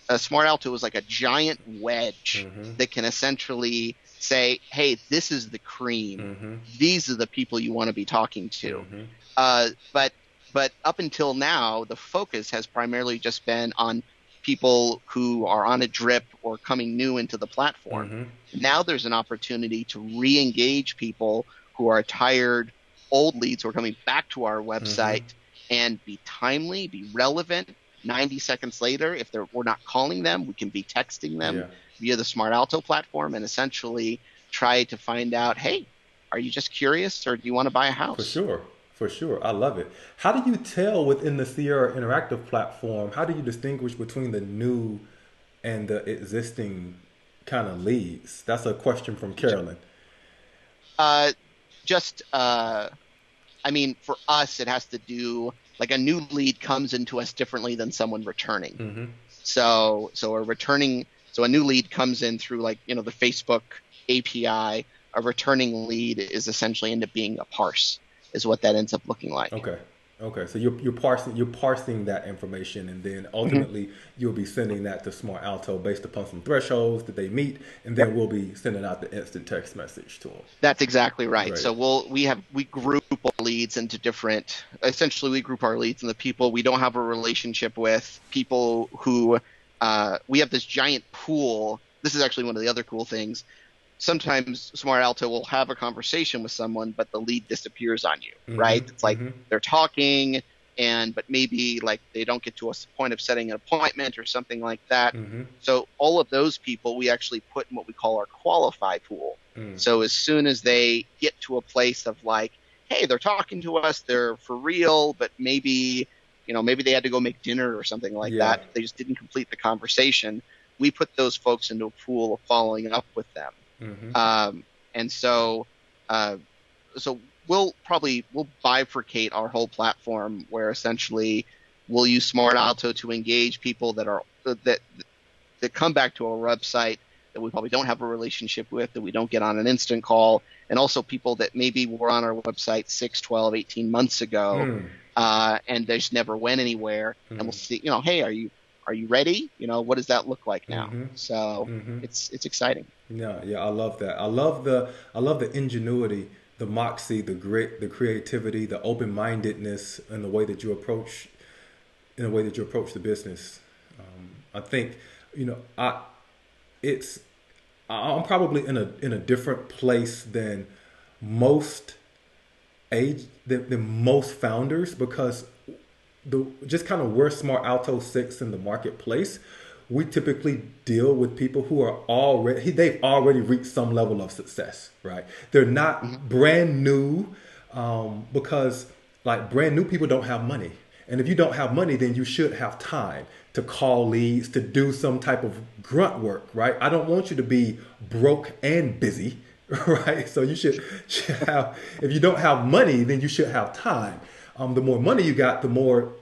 a Smart Alto is like a giant wedge Mm-hmm. that can essentially say, hey, this is the cream. Mm-hmm. These are the people you want to be talking to. Mm-hmm. Uh, but but up until now, the focus has primarily just been on people who are on a drip or coming new into the platform. Mm-hmm. Now there's an opportunity to re-engage people who are tired, old leads who are coming back to our Mm-hmm. website and be timely, be relevant. 90 seconds later, if we're not calling them, we can be texting them Yeah. via the Smart Alto platform and essentially try to find out, hey, are you just curious or do you want to buy a For house? sure. For sure. I love it. How do you tell within the Sierra Interactive platform, how do you distinguish between the new and the existing kind of leads? That's a question from Carolyn. Uh, just, I mean, for us, it has to do like a new lead comes into us differently than someone returning. Mm-hmm. So a new lead comes in through like, the Facebook API. A returning lead is essentially end up being a parse, is what that ends up looking like. Okay. Okay. So you're parsing that information, and then Mhm. ultimately you'll be sending that to Smart Alto based upon some thresholds that they meet, and Yep. then we'll be sending out the instant text message to them. That's exactly right. Great. So we group our leads into different, essentially we group our leads into people we don't have a relationship with, people who we have this giant pool. This is actually one of the other cool things. Sometimes Smart Alto will have a conversation with someone, but the lead disappears on you, Mm-hmm. right? It's like Mm-hmm. they're talking but maybe like they don't get to a point of setting an appointment or something like that. Mm-hmm. So all of those people we actually put in what we call our qualify pool. Mm. So as soon as they get to a place of like, hey, they're talking to us, they're for real, but maybe they had to go make dinner or something like Yeah. that. They just didn't complete the conversation. We put those folks into a pool of following up with them. Mm-hmm. And so, uh, so we'll bifurcate our whole platform where essentially we'll use Smart Alto to engage people that come back to our website that we probably don't have a relationship with, that we don't get on an instant call, and also people that maybe were on our website 6, 12, 18 months ago, Mm. and they just never went anywhere. And we'll Mm. see, hey, are you ready? What does that look like now? Mm-hmm. So Mm-hmm. it's exciting. Yeah, yeah, I love that. I love the ingenuity, the moxie, the grit, the creativity, the open-mindedness, and the way that you approach in the way that you approach the business. I think, you know, it's I'm probably in a different place than most than most founders, because the just kind of where Smart Alto sits in the marketplace, we typically deal with people who are they've already reached some level of success, right? They're Mhm. not brand new, because like brand new people don't have money. And if you don't have money, then you should have time to call leads, to do some type of grunt work, right? I don't want you to be broke and busy, right? So should have, if you don't have money, then you should have time. The more money you got, the more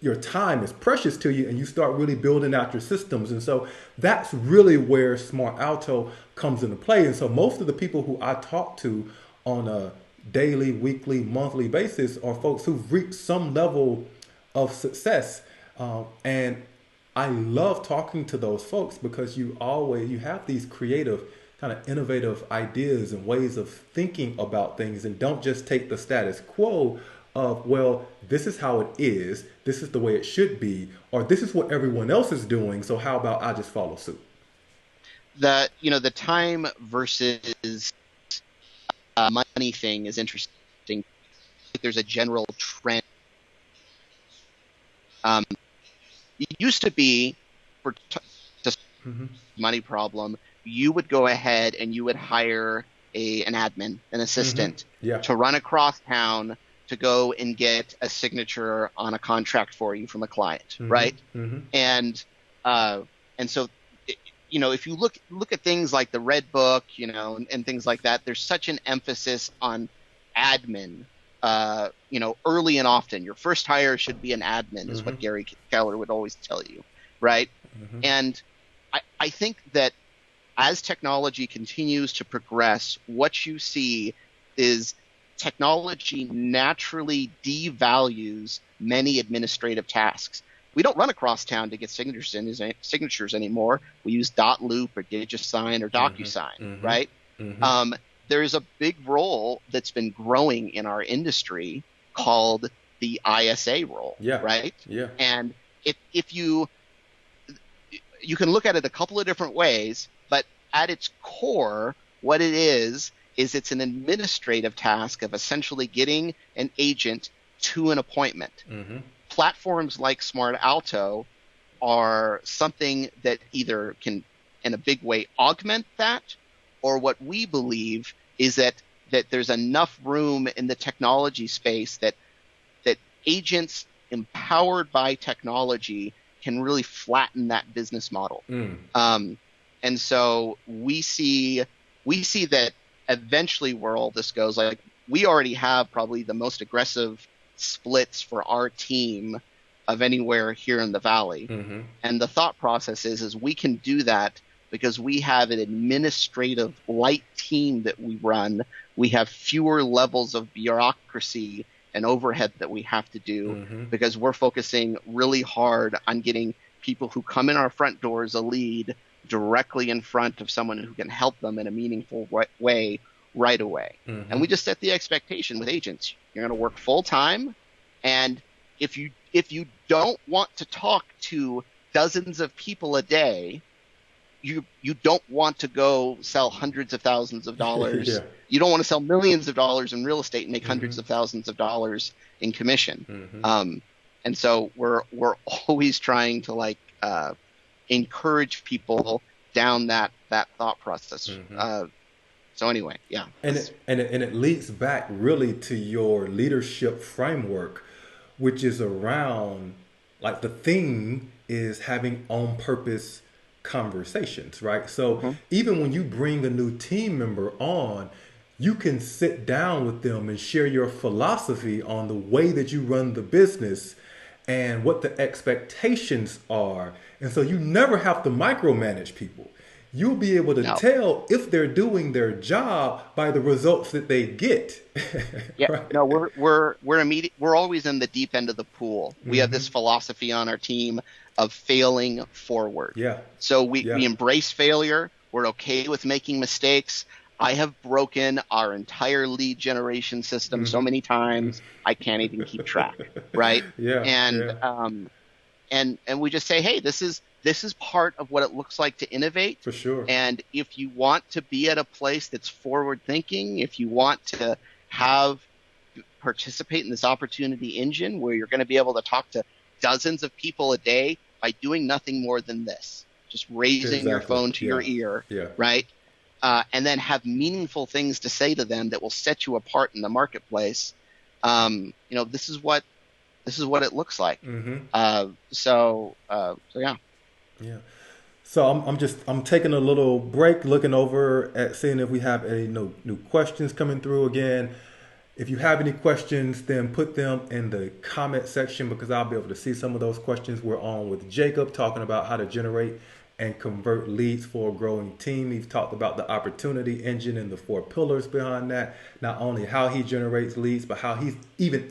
your time is precious to you, and you start really building out your systems. And so that's really where Smart Alto comes into play. And so most of the people who I talk to on a daily, weekly, monthly basis are folks who've reached some level of success. And I love talking to those folks because you have these creative, kind of innovative ideas and ways of thinking about things, and don't just take the status quo of, well, this is how it is, this is the way it should be, or this is what everyone else is doing, so how about I just follow suit. The time versus money thing is interesting. There's a general trend. Um, it used to be for just Mm-hmm. money problem, you would go ahead and you would hire an admin, an Mm-hmm. assistant, Yeah. to run across town to go and get a signature on a contract for you from a client, Mm-hmm. right? Mm-hmm. And uh, and so if you look at things like the Red Book, and things like that, there's such an emphasis on admin early and often. Your first hire should be an admin, is Mm-hmm. what Gary Keller would always tell you, right? Mm-hmm. And I think that as technology continues to progress, what you see is technology naturally devalues many administrative tasks. We don't run across town to get signatures anymore. We use dot loop or DigiSign or Mm-hmm. DocuSign, Mm-hmm. right? Mm-hmm. Um, there is a big role that's been growing in our industry called the ISA role, Yeah. right? Yeah. And if you can look at it a couple of different ways, but at its core, what it is it's an administrative task of essentially getting an agent to an appointment. Mm-hmm. Platforms like Smart Alto are something that either can, in a big way, augment that, or what we believe is that there's enough room in the technology space that agents empowered by technology can really flatten that business model. Mm. Um, and so we see that eventually where all this goes, like we already have probably the most aggressive splits for our team of anywhere here in the valley. Mm-hmm. And the thought process is we can do that because we have an administrative light team that we run. We have fewer levels of bureaucracy and overhead that we have to do Mm-hmm. because we're focusing really hard on getting people who come in our front doors a lead directly in front of someone who can help them in a meaningful way right away. Mm-hmm. And we just set the expectation with agents. You're going to work full time, and if you don't want to talk to dozens of people a day, you don't want to go sell hundreds of thousands of Yeah. dollars. You don't want to sell millions of dollars in real estate and make Mm-hmm. hundreds of thousands of dollars in commission. Mm-hmm. And so we're always trying to encourage people down that thought process. Mm-hmm. So anyway, yeah. And it leads back really to your leadership framework, which is around like the theme is having on purpose conversations, right? So Mhm. even when you bring a new team member on, you can sit down with them and share your philosophy on the way that you run the business and what the expectations are. And so you never have to micromanage people. You'll be able to No. tell if they're doing their job by the results that they get. Yeah, Right? no, we're always in the deep end of the pool. We have Mm-hmm. this philosophy on our team of failing forward. Yeah. So we Yeah. we embrace failure. We're okay with making mistakes. I have broken our entire lead generation system so Mm-hmm. many times I can't even keep track, right? Yeah. And Yeah. and we just say, hey, this is part of what it looks like to innovate. For sure. And if you want to be at a place that's forward thinking, if you want to have participate in this opportunity engine where you're going to be able to talk to dozens of people a day by doing nothing more than this, just raising your Exactly. phone to your Yeah. ear, Yeah. right? And then have meaningful things to say to them that will set you apart in the marketplace. This is what it looks like. Mm-hmm. So yeah. Yeah. So I'm taking a little break, looking over at seeing if we have any new questions coming through again. If you have any questions, then put them in the comment section because I'll be able to see some of those questions. We're on with Jacob talking about how to generate and convert leads for a growing team. He's talked about the opportunity engine and the four pillars behind that. Not only how he generates leads, but how he's even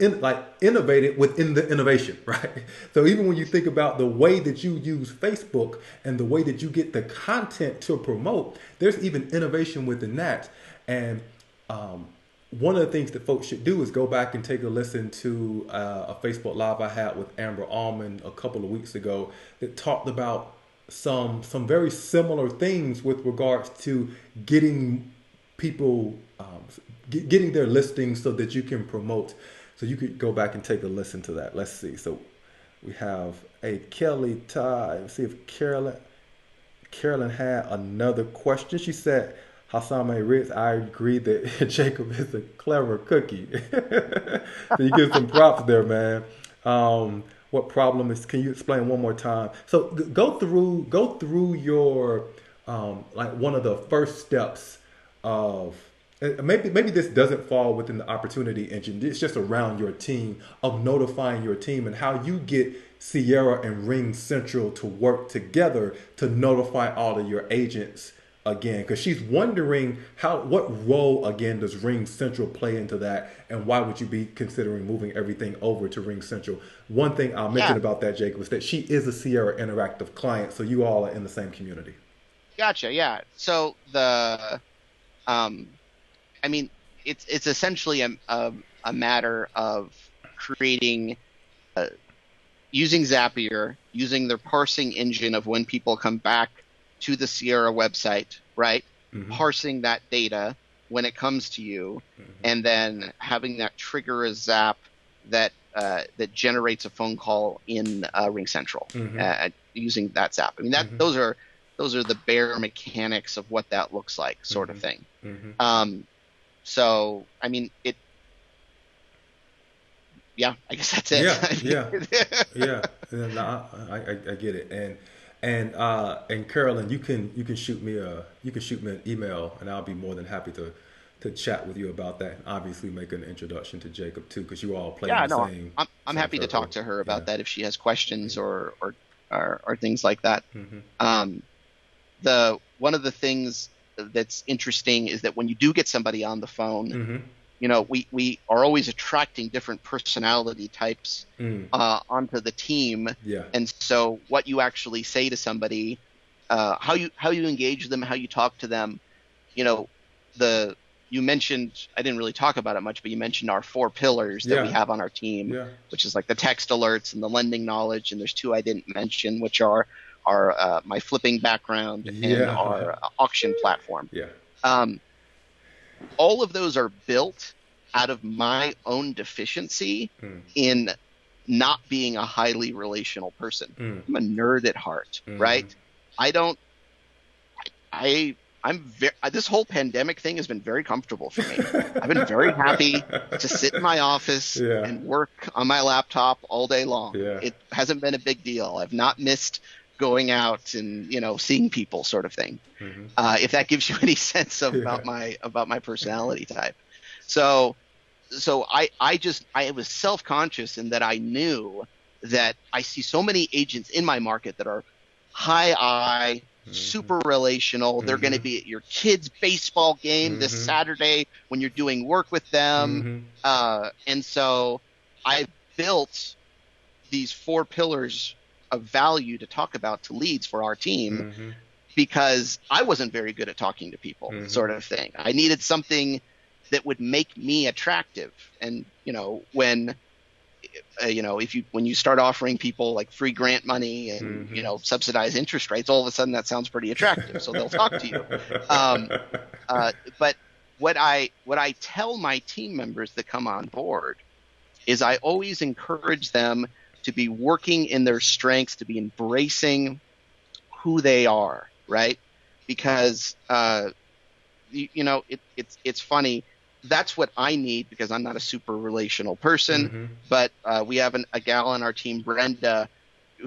innovated within the innovation, right? So even when you think about the way that you use Facebook and the way that you get the content to promote, there's even innovation within that. And one of the things that folks should do is go back and take a listen to a Facebook Live I had with Amber Almond a couple of weeks ago that talked about some very similar things with regards to getting people getting their listings so that you can promote. So you could go back and take a listen to that. Let's see. So we have a Kelly Ty. Let's see if Carolyn had another question. She said, Hassan Ritz, I agree that Jacob is a clever cookie. So you get some props there, man. What problem is? Can you explain one more time? So go through your like one of the first steps of maybe this doesn't fall within the opportunity engine. It's just around your team of notifying your team and how you get Sierra and Ring Central to work together to notify all of your agents again, because she's wondering what role again does Ring Central play into that, and why would you be considering moving everything over to Ring Central? One thing I'll mention Yeah, about that, Jacob, is that she is a Sierra Interactive client, so you all are in the same community. gotcha. Yeah. So um, I mean, it's essentially a matter of creating, uh, using Zapier, using their parsing engine of when people come back to the Sierra website, right? Mm-hmm. Parsing that data when it comes to you, and then having that trigger a Zap that generates a phone call in Ring Central Mm-hmm. using that Zap. I mean, that Mm-hmm. those are the bare mechanics of what that looks like, sort of Mm-hmm. thing. Mm-hmm. So I mean, yeah, I guess that's Yeah, yeah, it. yeah. And I get it. And Carolyn, you can shoot me an email, and I'll be more than happy to chat with you about that. And obviously, make an introduction to Jacob too, because you all play in Yeah, the no, same I'm happy to talk circle. to her Yeah. about that if she has questions or things like that. Mm-hmm. Um, the one of the things that's interesting is that when you do get somebody on the phone, Mm-hmm. we are always attracting different personality types Mm. onto the team, Yeah. and so what you actually say to somebody, how you engage them, how you talk to them, you know, the you mentioned, I didn't really talk about it much, but you mentioned our four pillars that we Yeah. have on our team, Yeah. which is like the text alerts and the lending knowledge, and there's two I didn't mention, which are our my flipping background and Yeah. our auction platform. Yeah. Um, all of those are built out of my own deficiency Mm. in not being a highly relational person. Mm. I'm a nerd at heart, Mm-hmm. right? I don't. I'm very. This whole pandemic thing has been very comfortable for me. I've been very happy to sit in my office Yeah. and work on my laptop all day long. Yeah. It hasn't been a big deal. I've not missed going out and seeing people, sort of thing. Mm-hmm. If that gives you any sense Yeah. about my personality type. So I was self-conscious in that I knew that I see so many agents in my market that are high I, super relational. They're going to Mm-hmm. be at your kid's baseball game this Mm-hmm. Saturday when you're doing work with them. Mm-hmm. And so I built these four pillars of value to talk about to leads for our team Mm-hmm. because I wasn't very good at talking to people, Mm-hmm. sort of thing. I needed something that would make me attractive. And when you start offering people like free grant money and Mm-hmm. subsidized interest rates, all of a sudden that sounds pretty attractive. So they'll talk to you. Um, but what I tell my team members that come on board is I always encourage them to be working in their strengths, to be embracing who they are, right? Because it's funny. That's what I need because I'm not a super relational person. Mm-hmm. But we have a gal on our team, Brenda,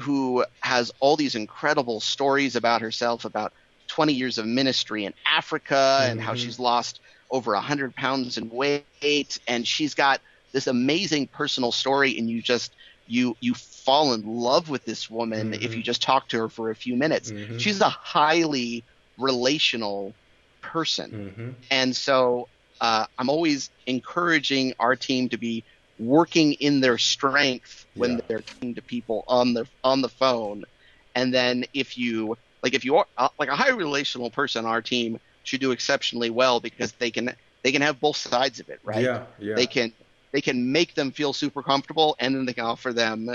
who has all these incredible stories about herself, about 20 years of ministry in Africa and how Mm-hmm. she's lost over 100 pounds in weight. And she's got this amazing personal story, and you fall in love with this woman if Mm-hmm. you just talk to her for a few minutes. Mm-hmm. She's a highly relational person. Mm-hmm. And so I'm always encouraging our team to be working in their strength when Yeah. they're talking to people on the phone. And then if you are like a highly relational person on our team should do exceptionally well because they can have both sides of it, right? Yeah. Yeah. They can make them feel super comfortable, and then they can offer them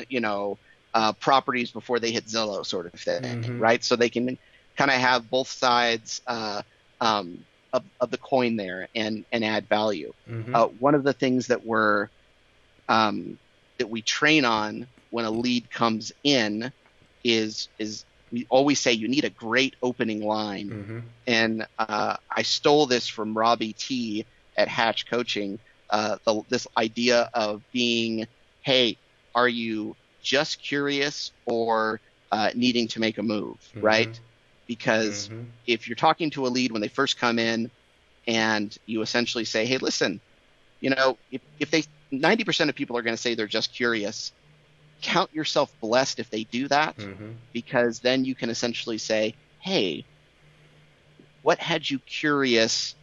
properties before they hit Zillow, sort of thing, Mm-hmm. right? So they can kind of have both sides of the coin there and add value. Mm-hmm. One of the things that we train on when a lead comes in is we always say you need a great opening line. Mm-hmm. And I stole this from Robbie T at Hatch Coaching. This idea of being, hey, are you just curious or needing to make a move, Mm-hmm. right? Because Mm-hmm. if you're talking to a lead when they first come in, and you essentially say, hey, listen, if they 90% of people are going to say they're just curious, count yourself blessed if they do that, Mm-hmm. because then you can essentially say, hey, what had you curious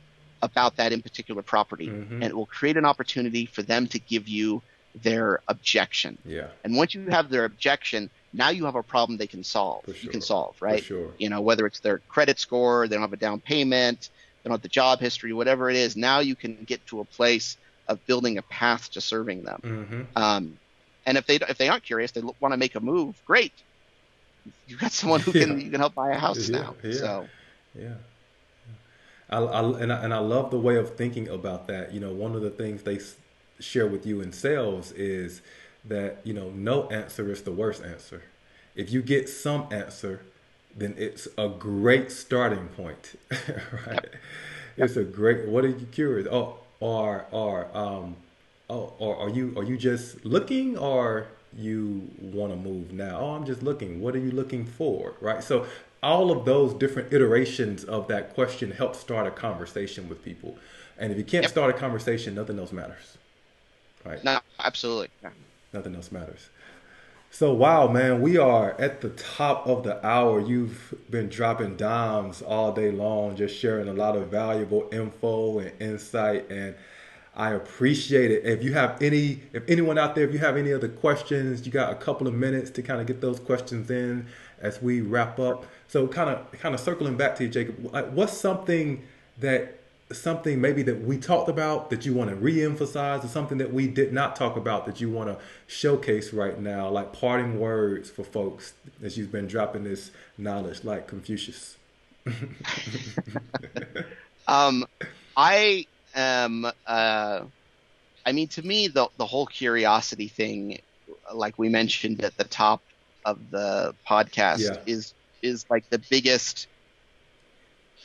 about that in particular property? Mm-hmm. And it will create an opportunity for them to give you their objection. Yeah. And once you have their objection, now you have a problem they can solve. For You sure. can solve, For right? sure. Whether it's their credit score, they don't have a down payment, they don't have the job history, whatever it is, now you can get to a place of building a path to serving them. Mm-hmm. And if they aren't curious, they want to make a move, great. You've got someone who Yeah. you can help buy a house Yeah. now. Yeah. So Yeah. I love the way of thinking about that. One of the things they share with you in sales is that, no answer is the worst answer. If you get some answer, then it's a great starting point, right? yep, yep. It's a great. What are you curious? Or are you just looking, or you want to move now? Oh, I'm just looking. What are you looking for? Right. So all of those different iterations of that question help start a conversation with people. And if you can't Yep. start a conversation, nothing else matters. Right. No, absolutely. Yeah. Nothing else matters. So wow, man, we are at the top of the hour. You've been dropping dimes all day long, just sharing a lot of valuable info and insight, and I appreciate it. If anyone out there, if you have any other questions, you got a couple of minutes to kind of get those questions in as we wrap up. So kind of circling back to you, Jacob, what's something maybe that we talked about that you want to re-emphasize, or something that we did not talk about that you want to showcase right now, like parting words for folks as you've been dropping this knowledge like Confucius? Um, I am. I mean, to me, the whole curiosity thing, like we mentioned at the top of the podcast, Yeah. is like the biggest.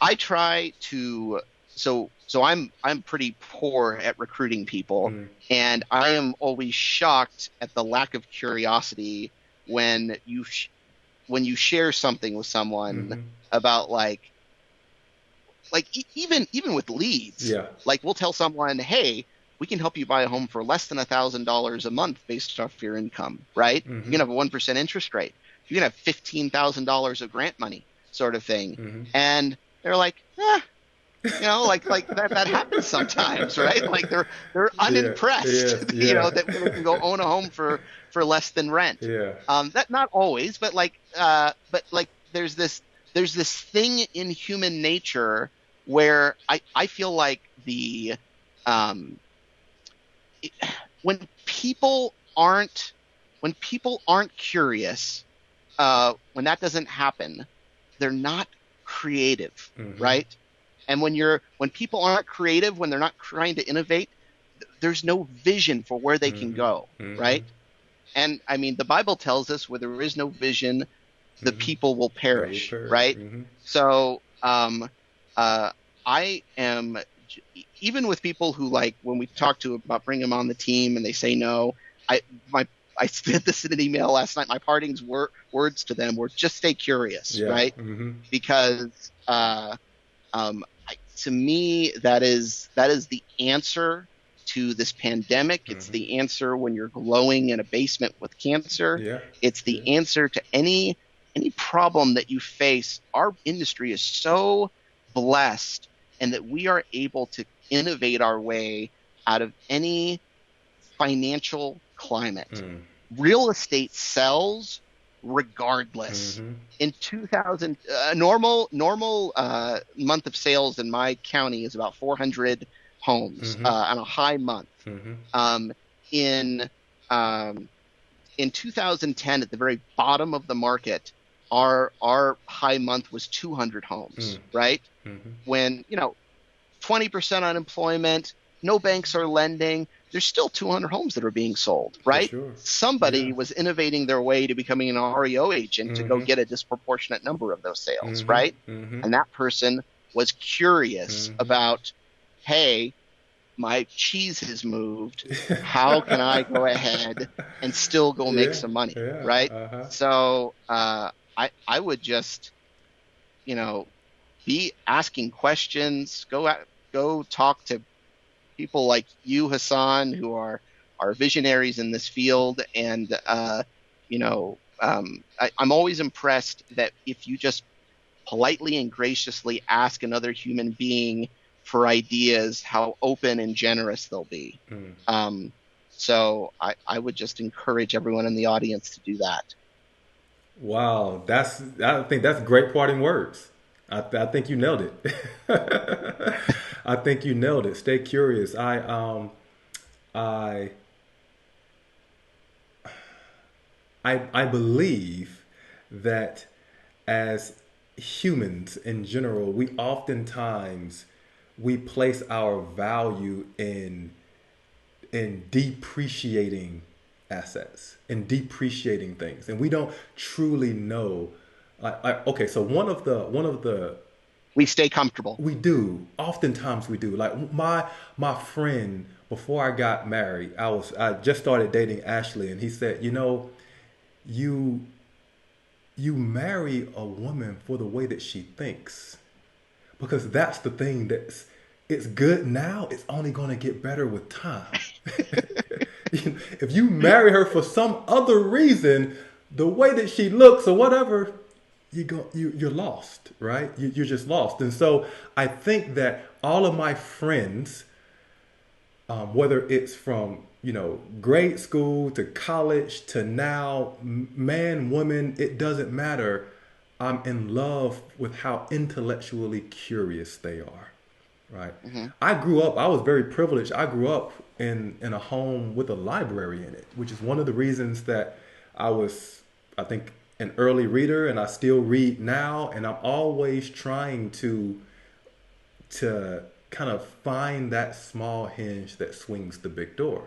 I try to so I'm pretty poor at recruiting people, Mm. and I am always shocked at the lack of curiosity when when you share something with someone Mm-hmm. about even with leads. Yeah. Like we'll tell someone, hey, we can help you buy a home for less than $1,000 a month based off your income, right? You're Mm-hmm. gonna have a 1% interest rate. You're gonna have $15,000 of grant money, sort of thing. Mm-hmm. And they're like, like that happens sometimes, right? Like they're Yeah. unimpressed, Yes. Yeah. that they can go own a home for less than rent. Yeah. That not always, but there's this thing in human nature where I feel like um, when people aren't curious, when that doesn't happen, they're not creative, Mm-hmm. right? And when people aren't creative, when they're not trying to innovate, there's no vision for where they can Mm-hmm. go, Mm-hmm. right? And I mean, the Bible tells us where there is no vision, the Mm-hmm. people will That will perish, perish. right? Mm-hmm. So I am, even with people who, like, when we talk to about bringing them on the team and they say no, I my I sent this in an email last night. My parting words to them were just stay curious, Yeah. right? Mm-hmm. Because to me, that is the answer to this pandemic. It's Mm-hmm. the answer when you're glowing in a basement with cancer. Yeah. It's the Yeah. answer to any problem that you face. Our industry is so blessed, and that we are able to innovate our way out of any financial climate. Mm. Real estate sells regardless. Mm-hmm. In 2000, normal month of sales in my county is about 400 homes Mm-hmm. on a high month. Mm-hmm. Um, in um, in 2010, at the very bottom of the market, our high month was 200 homes, right? Mm-hmm. When 20% unemployment, no banks are lending, there's still 200 homes that are being sold, right? For sure. Somebody Yeah. was innovating their way to becoming an REO agent to go Mm-hmm. get a disproportionate number of those sales, Mm-hmm. right? Mm-hmm. And that person was curious Mhm. about, hey, my cheese has moved. How can I go ahead and still go make some money, Yeah. right? Uh-huh. So I would just, be asking questions. Go out, go talk to people like you, Hassan, who are visionaries in this field. And I'm always impressed that if you just politely and graciously ask another human being for ideas, how open and generous they'll be. Mm. Um, so I would just encourage everyone in the audience to do that. Wow, I think that's great parting words. I think you nailed it. I think you nailed it. Stay curious. I I believe that as humans in general, we oftentimes we place our value in depreciating assets and depreciating things, and we don't truly know. Okay, so one of the We stay comfortable. we do. Oftentimes we do. Like my friend, before I got married, I just started dating Ashley, and he said, you you marry a woman for the way that she thinks, because that's the thing that's it's good now. It's only going to get better with time. If you marry her for some other reason, the way that she looks or whatever, you're lost, right? You're just lost. And so I think that all of my friends, whether it's from grade school to college to now, man, woman, it doesn't matter. I'm in love with how intellectually curious they are, right? Hmm. I was very privileged. I grew up in a home with a library in it, which is one of the reasons that I was, I think, an early reader, and I still read now, and I'm always trying to kind of find that small hinge that swings the big door,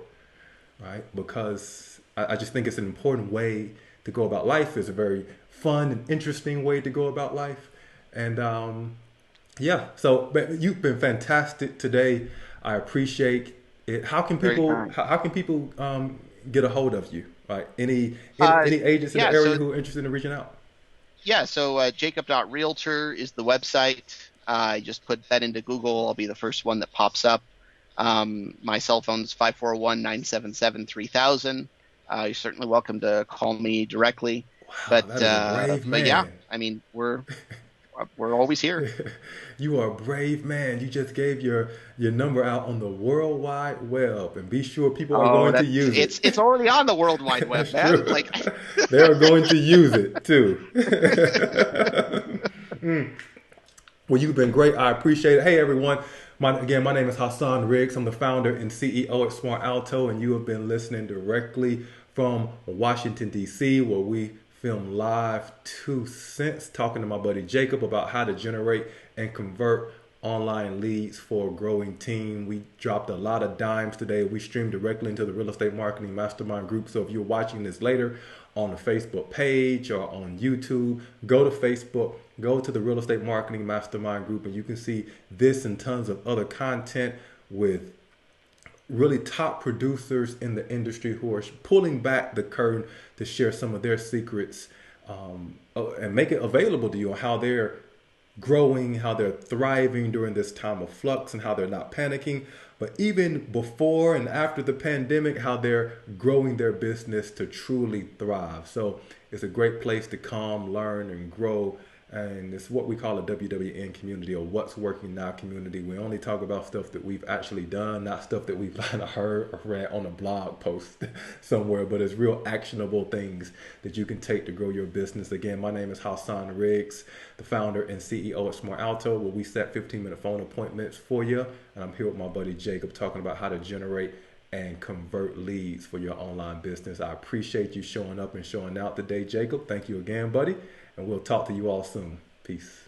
right? Because I just think it's an important way to go about life. It's a very fun and interesting way to go about life. And yeah, so but you've been fantastic today. I appreciate it. Very kind. How can people get a hold of you? Right? Uh, Any agents in the yeah, area so who are interested in reaching out? Jacob.realtor is the website. I just put that into Google. I'll be the first one that pops up. My cell phone is 541-977-3000. You're certainly welcome to call me directly. Wow, But that is a brave yeah, man. I mean, we're always here. You are a brave man. You just gave your number out on the World Wide Web, and be sure people are Oh, going to that's use it's it. already on the World Wide Web, That's man. true. Like, They are going to use it too. Well, you've been great. I appreciate it. Hey, everyone. My name is Hassan Riggs. I'm the founder and CEO at Smart Alto, and you have been listening directly from Washington, D.C., where we film live 2 cents, talking to my buddy Jacob about how to generate and convert online leads for a growing team. We dropped a lot of dimes today. We streamed directly into the Real Estate Marketing Mastermind group. So if you're watching this later on the Facebook page or on YouTube, go to Facebook, go to the Real Estate Marketing Mastermind group, and you can see this and tons of other content with really top producers in the industry who are pulling back the curtain to share some of their secrets, and make it available to you on how they're growing, how they're thriving during this time of flux, and how they're not panicking. But even before and after the pandemic, how they're growing their business to truly thrive. So it's a great place to come, learn, and grow. And it's what we call a WWN community, or what's working now community. We only talk about stuff that we've actually done, not stuff that we've kind of heard or read on a blog post somewhere, but it's real actionable things that you can take to grow your business. Again, my name is Hassan Riggs, the founder and CEO at Smart Alto, where we set 15-minute phone appointments for you. And I'm here with my buddy Jacob talking about how to generate and convert leads for your online business. I appreciate you showing up and showing out today, Jacob. Thank you again, buddy. And we'll talk to you all soon. Peace.